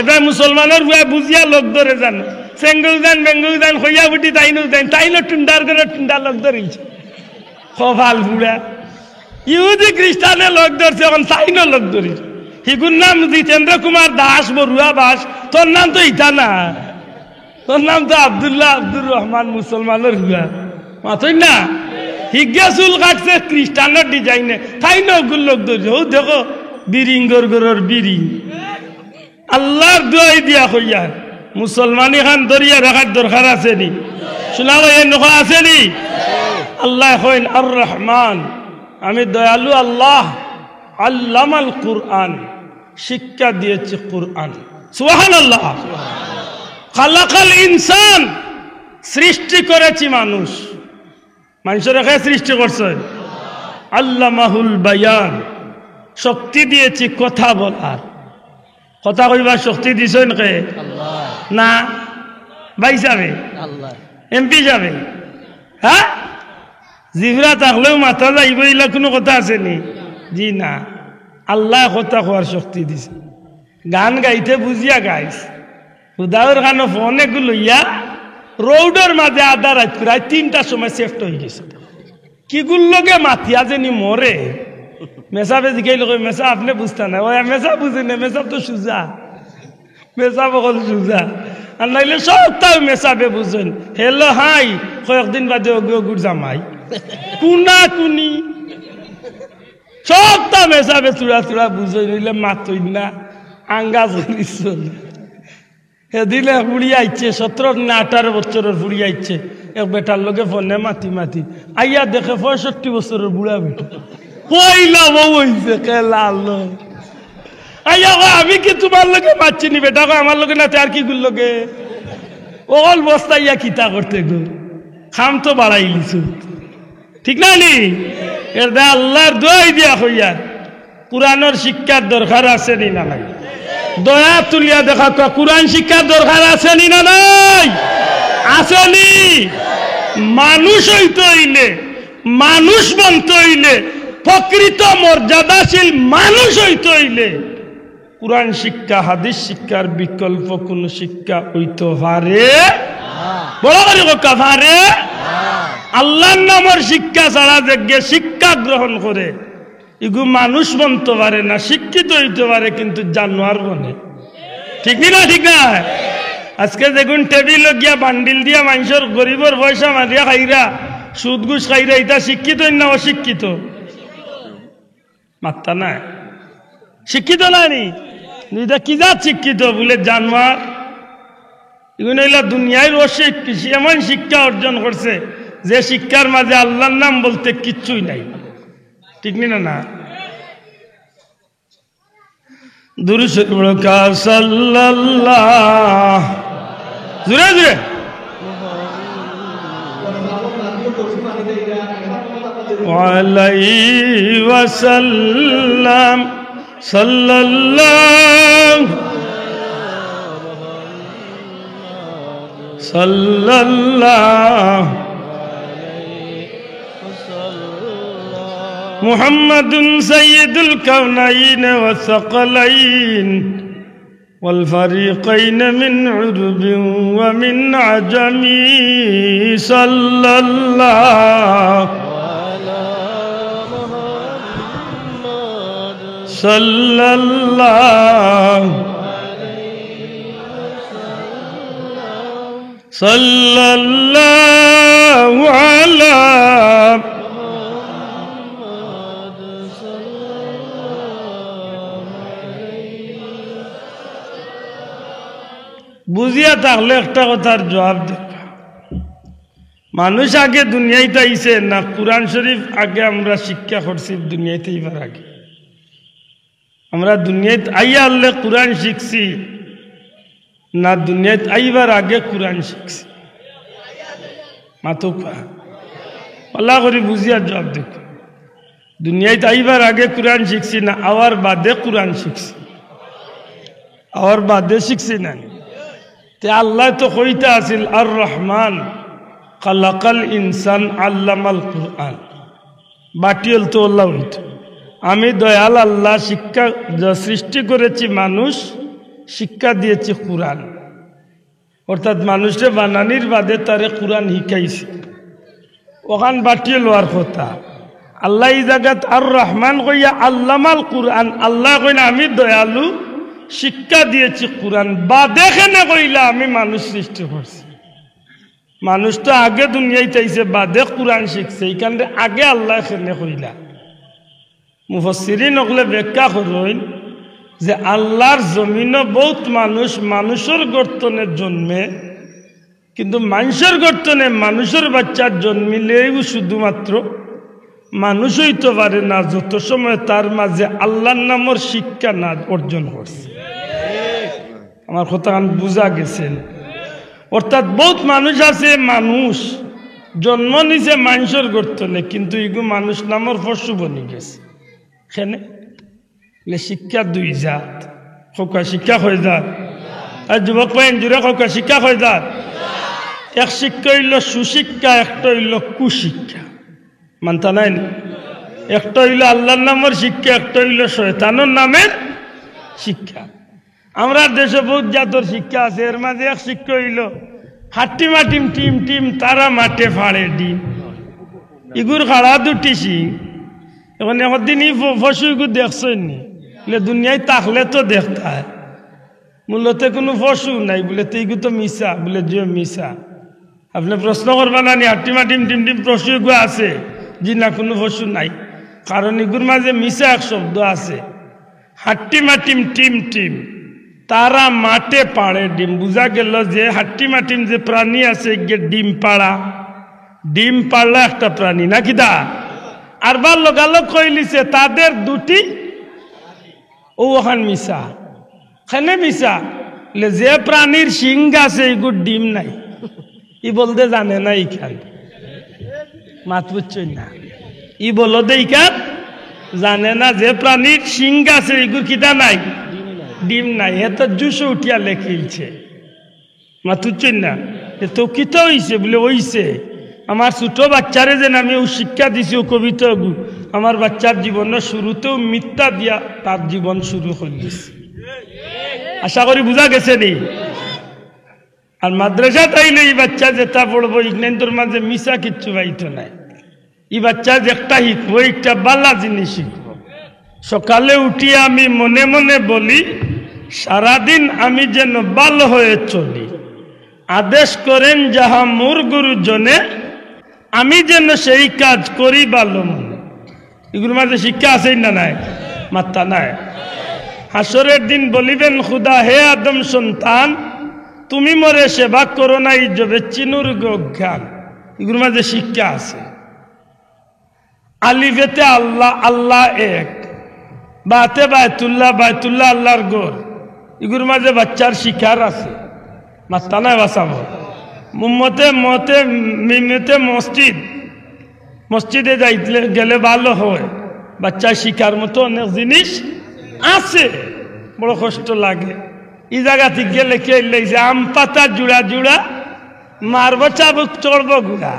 এটা মুসলমানের বুঝিয়া লোক ধরে যান, সেঙ্গুল যান বেঙ্গুল যান হইয়া বুটি তাইনো যান, তাইনো টুন্ডার করে টুন্ডা লোক ধরেছে খফাল ফুড়া। ইহুদি খ্রিস্টানে লোক ধরছে, এখন তাইনো লোক ধরেছে। হিগুর নাম জিতেন্দ্র কুমার দাস বড়ুয়া বাস, তোর নাম তো ইটা না, তোর নাম তো আব্দুল্লাহ আব্দুর রহমান, মুসলমানের হুয়া মাতই না। হিগা চুল কাটছে খ্রিস্টানের ডিজাইনে, তাই নগুল লোক ধরছে। ও দেখো বিরিং গরগরর বিরিং। আল্লাহর দোয়াই দিয়া কইয়া মুসলমানি খান ধরিয়া রাখার দরকার আছে নি? শোনাবো এ নখা আছে নি? আল্লাহ কইন আর রহমান, আমি দয়ালু আল্লাহ, আল্লামাল কুরআন, শিক্ষা দিয়েছে কুরআন। সুবহানাল্লাহ। খালাকাল ইনসান, সৃষ্টি করেছি মানুষ, মানুষের কে সৃষ্টি করছে? আল্লামাহুল বায়ান, শক্তি দিয়েছি কথা বলার, কথা কইবার শক্তি দিছেন কে? না ভাই যাবে এমপি যাবে, হ্যাঁ জিভরা থাকলেও মাথা যাইব, এগুলা কোনো কথা আছে নি? জি না, আল্লাহ কথা কোয়ার শক্তি দিছে। গান গাইতে বুঝিয়া গাইস, হুদাউর গান ফোনে লইয়া রোডের মাঝে আধা রাত প্রায় 3টার সময় সেফট হয়ে গেছে। কিগুল লগে মাথিয়া যেনি মরে মেসাবে জিকাইল, মেসা আপনি বুঝতে না? ওই মেসা বুঝে না, মেসা তো সুজা, মেসা বকল সুজা, আর নাইলে সবটাও মেসাবে বুঝেন। হেলো হাই কয়েকদিন বাদে গুড় জামাই কুনা কুনি সবটা মেসাবে চূড়া চূড়া বুঝে নিলে মাতই না, আঙ্গা জলিস সেদিনে ফুড়ি আইছে 17 না 18 বছরের ফুড়ি আইছে, এক বেটার লোকে ফোনে মাতি মাতি আইয়া দেখে 65 বছরের বুড়া বেটা পয়লা বউ হইছে খেলা আলো। আইয়া আমি কি তোমার লোকে মারছি নি বেটা? আমার লোকে না আর কি গুল লোকে ওল বস্তা ইয়া কিতা করতে গো, খাম তো বাড়াই লিছু, ঠিক না নি? এর দা আল্লাহর দোয়াই দিয়া হইয়া কুরআনের শিক্ষার দরকার আছে নি না নাই? দয়া তুলিয়া দেখা কুরআন শিক্ষার দরকার আছে নি না নাই? আছে নি? মানুষ হইতে হইলে, মানুষ বনতে হইলে, প্রকৃত মর্যাদাশীল মানুষ হইতে হইলে কুরআন শিক্ষা হাদিস শিক্ষার বিকল্প কোন শিক্ষা হইতে পারে? বড় করে কথা পারে? আল্লাহর নামের শিক্ষা ছাড়া যে শিক্ষা গ্রহণ করে এগু মানুষ বনতে পারে না, শিক্ষিত হইতে পারে কিন্তু জানোয়ার বনে, ঠিক না? ঠিক না? আজকে দেখুন টেবিল গিয়া বান্ডিল দিয়া মানুষের গরিবের পয়সা মারিয়া খাইরা, সুদ ঘুষ খাইরা, এটা শিক্ষিত না অশিক্ষিত? মাত্তা না, শিক্ষিত না নি? এটা কি যা শিক্ষিত বলে জানোয়ার। এগুলো দুনিয়ায় এমন শিক্ষা অর্জন করছে যে শিক্ষার মাঝে আল্লাহর নাম বলতে কিচ্ছুই নাই, ঠিক না? না দুরূদ শরীফ পড়ো সাল্লাল্লাহ জোরে জোরে আলাইহি ওয়াসাল্লাম সাল্লাল্লাহু সাল্লাল্লাহু মুহাম্মাদুন সাইয়্যিদুল কাওনাইন ওয়া সাকালাইন ওয়াল ফারিকাইন মিন উরবিন ওয়া মিন আজামি সাল্লাল্লাহু সাল্লাল্লাহু সাল্লাল্লাহু আলা বুঝিয়া থাকলে একটা কথার জবাব দেখ, মানুষ আগে দুনিয়াতে আইছে না কুরআন শরীফ আগে আমরা শিক্ষা করছি দুনিয়াতে আইবার আগে? আমরা দুনিয়াতে আইয়া আল্লাহ কুরআন শিখছি না দুনিয়াতে আইবার আগে কুরআন শিখছি? মাতুকা আল্লাহ করে বুঝিয়া জবাব দেখ, দুনিয়াতে আইবার আগে কুরআন শিখছি না আওয়ার বাদে কুরআন শিখছি? আওয়ার বাদে শিখছি না? তে আল্লাহ তো কইতে আছিল আর রহমান খালাকাল ইনসান আল্লামাল কুরআন, বাটিল তো আল্লাহ হইত, আমি দয়াল আল্লাহ শিক্ষা সৃষ্টি করেছি, মানুষ শিক্ষা দিয়েছি কুরআন, অর্থাৎ মানুষে বানানির বাদে তারে কুরআন শিখাইছে। ওখান বাটিল হওয়ার কথা। আল্লাহ এই জায়গাত আর রহমান কইয়া আল্লামাল কুরআন, আল্লাহ কইনা আমি দয়ালু শিক্ষা দিয়েছি কুরআন, বাদে কেনে কইলা আমি মানুষ সৃষ্টি করছি? মানুষ তো আগে দুনিয়াতে আইছে বাদে কুরআন শিখছে, এইখানে আগে আল্লাহ কেনে কইলা? মুফাসসিরিন ওগুলো ব্যাখ্যা করেন যে আল্লাহর জমিনে বহুত মানুষ মানুষের গর্তনে জন্মে, কিন্তু মানুষের গর্তনে মানুষের বাচ্চার জন্মিলেও শুধুমাত্র মানুষ হইতে পারে না যত সময় তার মাঝে আল্লাহর নামের শিক্ষা না অর্জন করছে। আমার কথা বুঝা গেছেন? অর্থাৎ বহুত মানুষ আছে, মানুষ জন্ম নিছে মানুষের গর্তনে, কিন্তু এগু মানুষ নামের পশু বনি গেছে। এখানে শিক্ষা দুই জাত, খোকা শিক্ষা হয়ে যাত, আর যুবক পাইন জুড়ে খোকা শিক্ষা হয়ে যাত। এক শিক্ষা হইল সুশিক্ষা, একটা হইল কুশিক্ষা, মানতা নাই? একটা হইল আল্লাহর নামের শিক্ষা, একটা হইল শয়তানের নামের শিক্ষা। আমরা দেশে বহুত জাতর শিক্ষা আছে, এর মাঝে এক শিক্ষা হইল হাট্টি মাটিম টিম টিম তারা মাঠে ফাড়ে ডিম, ইগুর খাড়া দুটি সিং। এখন একদিন ই পশু ইগু দেখছেন নি? বলে দুনিয়ায় তাকলে তো দেখতে হয়, মূলত কোনো পশু নাই, বলে তো ইগু তো মিশা, বলে যে মিশা। আপনি প্রশ্ন করবা না নি হাট্টি মাটিম টিম টিম পশু ইগু আছে? জি না, কোনো পশু নাই, কারণ ইগুর মাঝে মিশা এক শব্দ আছে। হাট্টি মাটিম টিম টিম তারা মাঠে পাড়ে ডিম, বুঝা গেল যে হাট্টি মাটিম যে প্রাণী আছে ডিম পাড়া, ডিম পাড়লা একটা প্রাণী নাকি দা। আর বার লোকালোক কইলিছে তাদের দুটি ওখান মিশা, খানে মিশা, যে প্রাণীর শিং আছে এগুর ডিম নাই, ই বলতে জানে না ইখান, মাত বুঝছই না, ই বলো দেখান জানে না যে প্রাণীর শিং আছে এগুর কিটা নাই, ডিম নাই। এ তো জুসে উঠিয়া লেখিলছে, মাত বুঝছই না, এ তো কিতা হইছে? বলে ওইছে আমার ছোট বাচ্চারে যেন আমি ও শিক্ষা দিছি ও কবিতা, আমার বাচ্চার জীবনের শুরুতেও মিথ্যা দিয়া তার জীবন শুরু করিস। আশা করি বুঝা গেছে নি? আর মাদ্রাসা তাইলে এই বাচ্চা যেটা পড়বো ইগনেন্টর মাঝে মিশা কিচ্ছু পাইতো নাই। এই বাচ্চা যে একটা শিখবো, একটা বালা জিনিস শিখবো। সকালে উঠিয়ে আমি মনে মনে বলি সারাদিন আমি যেন ভালো হয়ে চলি, আদেশ করেন যাহা মোর গুরুজনে, আমি যেন সেই কাজ করি ভালো মনে। এগুলোর মাঝে শিক্ষা আছেই না নাই? মাত্তা নাই। হাসরের দিন বলিবেন খুদা, হে আদম সন্তান, তুমি মরে সেবা করো নাই জবে চিনুর জ্ঞান, এগুলোর মাঝে শিক্ষা আছে। আলিফেতে আল্লাহ, আল্লাহ এক, বাতে বায়তুল্লাহ, বায়তুল্লাহ আল্লাহর ঘর, এগুলোর মাঝে বাচ্চার শিকার আছে। মাস্তা নাই বাসাবো মুম্মতে মতে মিমেতে মসজিদ, মসজিদে যাইতে গেলে ভালো হয়। বাচ্চা শিকার মতো অনেক জিনিস আছে, বড় কষ্ট লাগে। এই জায়গা থেকে গেলে কে লেগেছে আম পাতা জুড়া জুড়া মারব চাবুক চড়ব গুড়া।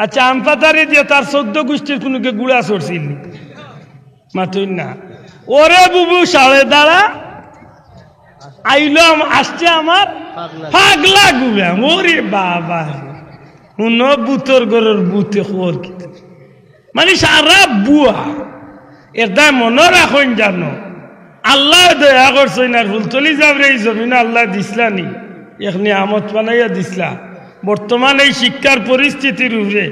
আচ্ছা আম পাতারে দিয়ে তার 14 গোষ্ঠীর কোনকে গুড়া চড়ছিল মাতুই না। ওরে বুবু সাড়ে দাঁড়া আইলো, আসছে আমার পাগলা গুড়া। ওরে বাবা শুনো বুতর গরুর বুতে খবর কি মানে সারা বুয়া। এর দায় মনে রাখুন জানো, আল্লাহ দয়া করছেন আর ফুলতলি যাবরে এই জমিন আল্লাহ দিসলানি, এখানে আমত বানাইয়া দিসলা। বর্তমান এই শিক্ষার পরিস্থিতির উপরে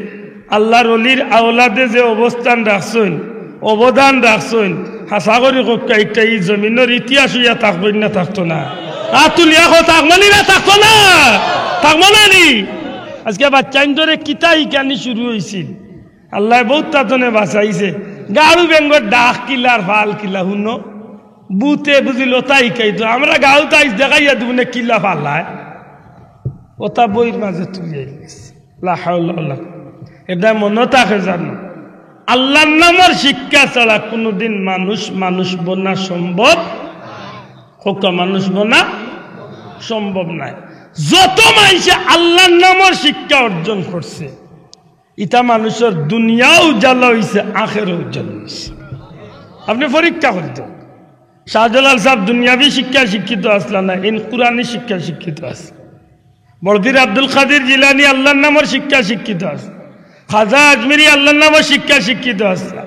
আল্লাহর অলির আওলাদে যে অবস্থান রাখছেন, অবদান রাখছেন, হাসা করি কয়েকটা এই জমিনের ইতিহাস হইয়া থাকবেন না থাকতো না, তুলিয়া থাকমানি না থাকতো না, থাকবো না নি। আজকে বাচ্চা ধরে কিতা ইকানি শুরু হয়েছিল, আল্লাহ বহুত তাতনে বাঁচাইছে। গাড়ু বেঙ্গর ডাক কিলার ফাল কিলা শুনো বুতে বুঝিল তাই খাইতো। আমরা গাঁও তাই দেখাইয়া দিব না কিলা ফাল্লায়, ওটা বইয়ের মাঝে তুলিয়ে গেছে। এটা মনে থাকে জানো, আল্লাহর নামের শিক্ষা ছাড়া কোনোদিন মানুষ বনা সম্ভব হোক, মানুষ বনা সম্ভব নাই। যত মানুষে আল্লাহর নামের শিক্ষা অর্জন করছে, ইটা মানুষের দুনিয়াও উজালা হয়েছে, আখেরও উজালা হয়েছে। আপনি পরীক্ষা করতে, শাহজালাল সাহেব দুনিয়াবি শিক্ষা শিক্ষিত আসলা না, ইন কুরআনি শিক্ষা শিক্ষিত আছে। বড়পীর আব্দুল কাদের জিলানী আল্লাহর নামের শিক্ষা শিক্ষিত আছে। খাজা আজমিরি আল্লাহর নামের শিক্ষা শিক্ষিত আসলা।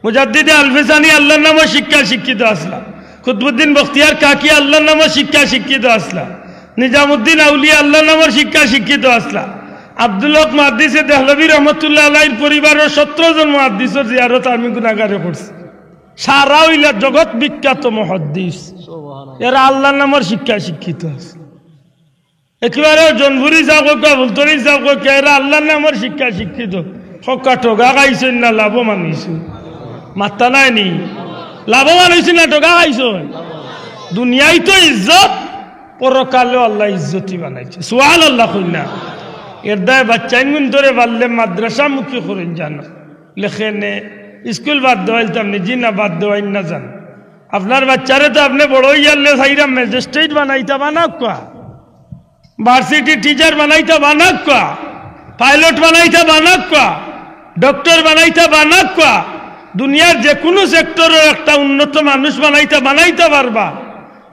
মুজাদ্দিদে আলফিসানি আল্লাহর নামের শিক্ষা শিক্ষিত আসলা। কুতুবউদ্দিন বখতিয়ার কাকি আল্লাহর নামের শিক্ষা শিক্ষিত আসলা। নিজামুদ্দিন আউলিয়া আল্লাহর নামের শিক্ষা শিক্ষিত আসলা। আব্দুল হক মুহাদ্দিসে দেহলভী রহমতুল্লাহ আলাইহির পরিবারের 17 জন মুহাদ্দিসের জিয়ারত আমি গুনাহগারে করছি। সারা হইলা জগৎ বিখ্যাত মুহাদ্দিস, এরা আল্লাহর নামের শিক্ষা শিক্ষিত আছে। একেবারে জনভুরি যাও ফুলতরি যাও এরা আল্লাহর নামের শিক্ষা শিক্ষিত। সকা ঠগা খাইছেন না লাভবান হয়েছেন? মাত্তা নাই নি, লাভবান হয়েছেন না ঠগা খাইছেন? দুনিয়ায় তো ইজ্জত, পরকালেও আল্লাহ ইজ্জতি বানাইছে। সুবহানাল্লাহ কইনা। এর দায় বাচ্চাইন ধরে পারলে মাদ্রাসা মুখী করেন জানো, লেখেনে স্কুল বাদ দেওয়াইল আপনি জি না বাদ দেওয়াইন না জান। আপনার বাচ্চারে তো আপনি বড় ইয়ারলে সাইরা ম্যাজিস্ট্রেট বানাইতা বানাক কোয়া, ভার্সিটি টিচার বানাইতা বানাক কোয়া, পাইলট বানাইতা বানাক কোয়া, ডক্টর বানাইতা বানাক কোয়া। দুনিয়ার যে কোনো সেক্টরের একটা উন্নত মানুষ বানাইতে পারবা।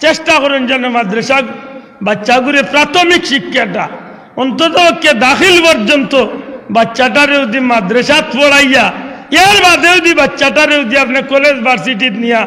চেষ্টা করেন যেন মাদ্রাসা বাচ্চাগুলো প্রাথমিক শিক্ষাটা অন্তত দাখিল পর্যন্ত বাচ্চাটারে যদি মাদ্রাসাত পড়াইয়া, এর বাদে যদি বাচ্চাটারে যদি আপনি কলেজ ভার্সিটিত নিয়া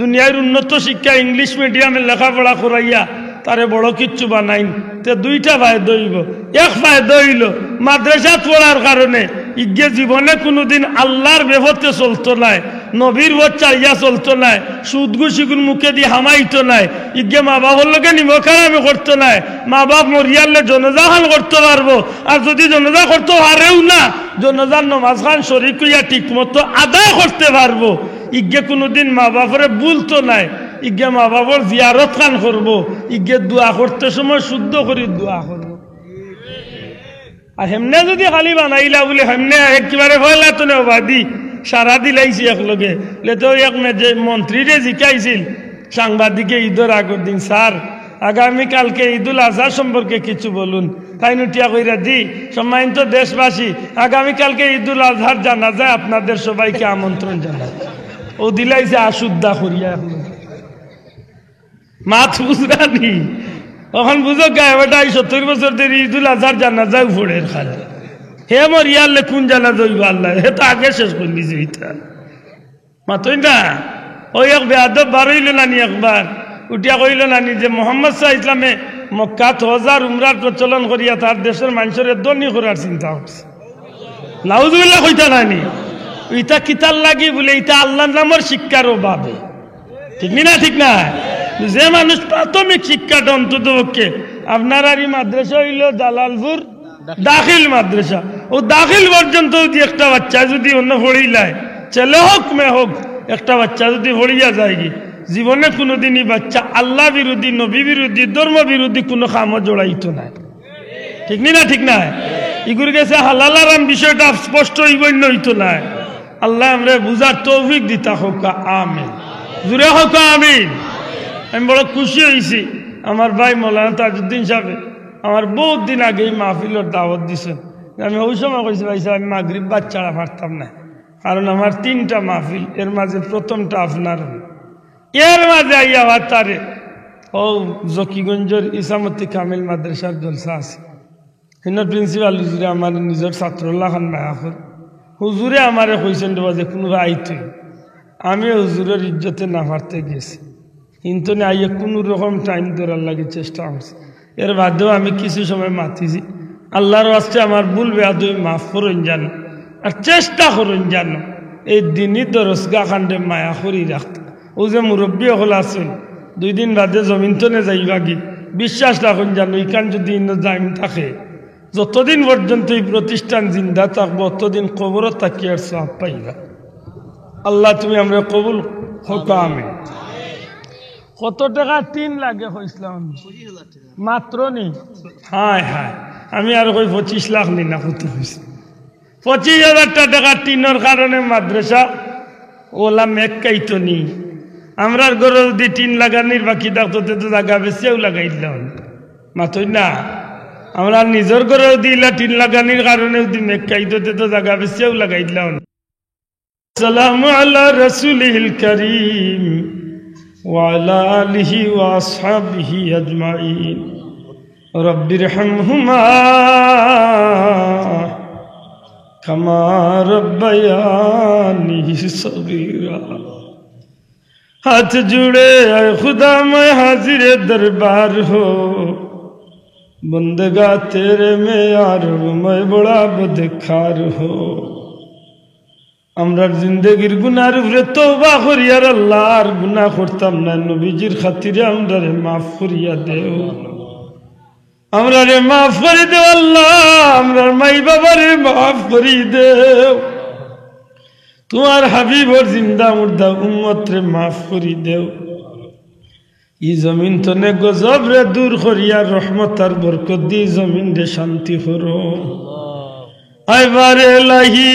দুনিয়ার উন্নত শিক্ষা ইংলিশ মিডিয়ামে লেখাপড়া করাইয়া তারে বড় কিচ্ছু বানাইন, তে দুইটা ফায়দা হইব। এক ফায়দা হইল মাদ্রাসাত পড়ার কারণে ইগে জীবনে কোনোদিন আল্লাহর বেহতে চলতো নাই, নবীর ভোট চাইয়া চলতো নাই, সুদ ঘুষিগুর মুখে দিয়ে হামাইতো নাই, ইগে মা বাবার লোকে নিমখারামি করতো নাই, মা বাপ মরিয়ালে জনজা খান করতে পারবো। আর যদি জনজা করতে পারেও না, জনজার নমাজ খান শরীক হইয়া ঠিক মতো আদায় করতে পারবো। ইগে কোনোদিন মা বাপরে বলতো নাই, ইগে মা বাবার জিয়ারত খান করবো, ইগে দোয়া করতে সময় শুদ্ধ করে দোয়া করবো। আর হেমনে যদি খালি বানাইলা বলে হেমনে একেবারে হইলা তো নেবাদি সারা দিলাইছি একলগে লেতো এক মন্ত্রীরে জিকাইছিল সাংবাদিকে ঈদের আগের দিন, স্যার আগামীকালকে ঈদুল আজহা সম্পর্কে কিছু বলুন। তাই নুটিয়া কইরা দি, সম্মানিত দেশবাসী, আগামীকালকে ঈদুল আজহার জানাজা আপনাদের সবাইকে আমন্ত্রণ জানাই। ও দিলাইছে আশুদ্ধা করিয়া মাছ বুঝরানি। এখন বুঝো গায়েবাটাই 70 বছর ধরে ঈদুল আজহার জানাজা ফোড়ের খালে হে মর ইয়ারলে কোন জানাজা হইব আল্লাহ, হে তো আগে শেষ করে দিছে। ইটা মাতই না ওই এক বেয়াদব বার হইল নানি, একবার উঠিয়া কইল নানি যে মোহাম্মদ সাহা ইসলামে মক্কাত হজার উমরার প্রচলন করিয়া তার দেশের মানুষের দনি করার চিন্তা করছে। নাউজুবিল্লাহ কইতা নানি, ইটা কিতার লাগি বলে ইটা আল্লাহর নামের শিক্ষার অভাবে। ঠিক না ঠিক না? যে মানুষ প্রাথমিক শিক্ষাটা অন্তত পক্ষে আপনার আর মাদ্রাসা হইল জালালপুর দাখিল মাদ্রাসা, ও দাখিল পর্যন্ত যদি একটা বাচ্চা যদি অন্য পড়িলায়, ছেলে হোক মেয়ে হোক, একটা বাচ্চা যদি পড়িয়া যায় কি জীবনে কোনোদিনই বাচ্চা আল্লাহ বিরোধী, নবী বিরোধী, ধর্ম বিরোধী কোনো কামও জড়াইতো না। ঠিক না? ঠিক না? ইগুর গেছে হালাল আরাম বিষয়টা স্পষ্ট ইবন্য হইতো না। আল্লাহ আমরা বুঝার তৌফিক দিতা হোক, আমিন। জুড়ে হোক আমিন। আমি বড় খুশি হয়েছি, আমার ভাই মৌলানা তাজউদ্দিন সাহেব আমার বহুত দিন আগে এই মাহফিলের দাওয়াত দিছেন। আমি ওই সময় কইছি ভাই সাহেব আমি মাগরিব বাদ ছাড়া পারতাম না, কারণ আমার 3টা মাহফিল, এর মাঝে প্রথমটা আপনার, এর মাঝে আইয়া তারে ও জকিগঞ্জের ইসামতি কামিল মাদ্রাসার জলসা আছে, হিন্দর প্রিন্সিপাল হুজুরে আমার নিজের ছাত্রুল্লাহ খান মায়াফর হুজুরে আমারে কইছেন দেবা যে কোনো আইতে, আমি হুজুরের ইজ্জতে না পারতে গেছি, কিন্তু না আইয়া কোনো রকম টাইম ধরার লাগে চেষ্টা করছি। এর বাদেও আমি কিছু সময় মাতিছি, আল্লাহর ওয়াস্তে আমার ভুল বেয়াদবি মাফ করুন জানো, আর চেষ্টা করুন জানো এই দিনই দরসগা খান্ডে মায়া করি রাখতে। ও যে মুরব্বী হল আছেন 2 দিন বাদে জমিন তনে যাইবা কি, বিশ্বাস রাখুন জানো ইখান যদি জাইম থাকে যতদিন পর্যন্ত এই প্রতিষ্ঠান জিন্দা থাকবো ততদিন কবর তাকিয়ার সওয়াব পাইবা। আল্লাহ তুমি আমরা কবুল হোক, আমিন। কত টাকা 3 লাগে হইছিলাম মাত্র নি? হায় হায়, আমি আর কই 25 লাখ নি না, কত হয়েছে 25,000 টাকা টিনের কারণে মাদ্রাসা ওলা মেকাইতো নি। আমরা ঘরে যদি 3 লাগানির বাকি থাকতো তো জায়গা বেশিও লাগাই দিলাম মাতই না। আমরা নিজের ঘরে দিলা 3 লাগানির কারণে যদি মেকাইতো তো জায়গা বেশিও লাগাই দিলাম। সালামু আলা রাসূলিল কারীম ওয়া আলা আলিহি ওয়া আসহাবিহি আজমাইন রব্বিরহামহুমা কামা রব্বায়ানি সগীরা। हाथ जुड़े आए खुदा मैं हाजिर दरबार हो, बंदगा तेरे में यार मैं बड़ा बदखार हो। আমরার জিন্দেগির গুনার উপরে তওবা করি আর আল্লাহর গুনাহ করতাম না, নবীজির খাতিরে আমরারে মাফ করিয়া দেও, আমরারে মাফ করে দেও আল্লাহ, আমরার মাই বাবারে মাফ করি দেও, তোমার হাবিবর জিন্দা মুর্দা উম্মত রে মাফ করি দেও। ই জমিন তনে গজব রে দূর করিয়া রহমত আর বরকত দি জমিন রে শান্তি করো। আইবারে এলাহি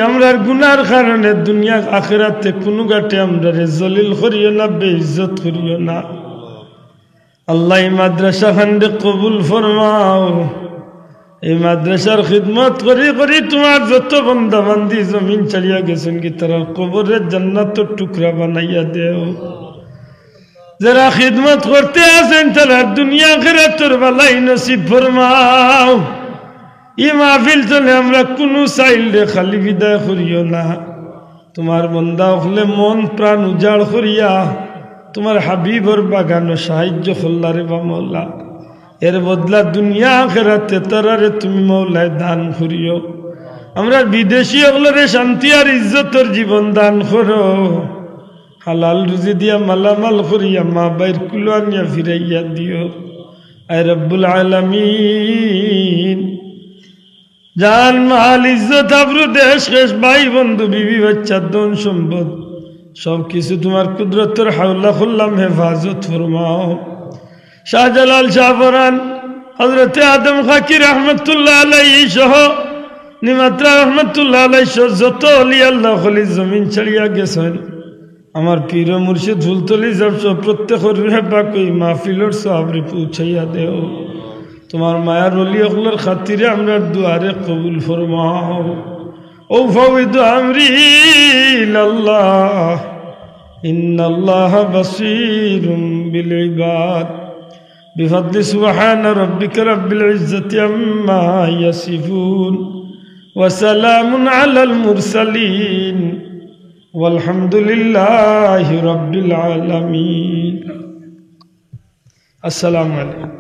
আমরার গুনার কারণে দুনিয়া আখিরাতে কোনো গাটে আমরা রে জলিল করিও না, বেইজ্জত করিও না। আল্লাহ এই মাদ্রাসা খান্ডে কবুল ফরমাও। এই মাদ্রাসার খিদমত করি করি তোমার যত বান্দা বান্দি জমিন ছাড়িয়া গেছেন কি তারা কবরের জান্নাতের টুকরা বানাইয়া দেও। যারা খিদমত করতে আছেন তারা দুনিয়া আখিরাতের বালাই নসিব ফরমাও। এই মাহফিল চলে আমরা কোনো চাইলে খালি বিদায় করিও না। তোমার বান্দা হলে মন প্রাণ উজাড় করিয়া তোমার হাবিবর বাগানো সাহায্য করলারে বা মৌলা, এর বদলা দুনিয়া আখিরাতে তারারে তুমি মৌলায় দান করিও। আমরা বিদেশি হলরে শান্তি আর ইজ্জতর জীবন দান করো। হালাল রুজি দিয়া মালামাল করিয়া মা বাইর কুলো আনিয়া ফিরাইয়া দিও। আয় রব্বুল আলামিন, জান মাল ইজ্জত আবরু দেশ শেষ ভাই বন্ধু বিবি বাচ্চা ধন সম্পদ সব কিছু তোমার কুদরতের হাওলা খুল্লাম হেফাজত ফরমাও। শাহজালাল শাহপরান হযরতে আদম খাকি রহমতুল্লাহ আলাইহি সহ নিমাত্রা রহমতুল্লাহ আলাইহি সহ যত ওলি আল্লাহ খলি জমিন ছাড়িয়া গেছেন, আমার পীর মুর্শিদ ফুলতলি যাব প্রত্যেকের রুহে পাক ওই মাহফিলের সওয়াবে পৌঁছাইয়া দেও। তোমার মায়ার ওলি ওগুলোর খাতিরে আমরা দুয়ারে কবুল ফরমাও। ও ফাওয়িদু আমরি ইলাল্লাহ ইন্নাল্লাহ বাসীরুম বিল ইবাদ بفضل سبحان ربك رب العزة عما يصفون وسلام على المرسلين والحمد لله رب العالمين. السلام عليكم.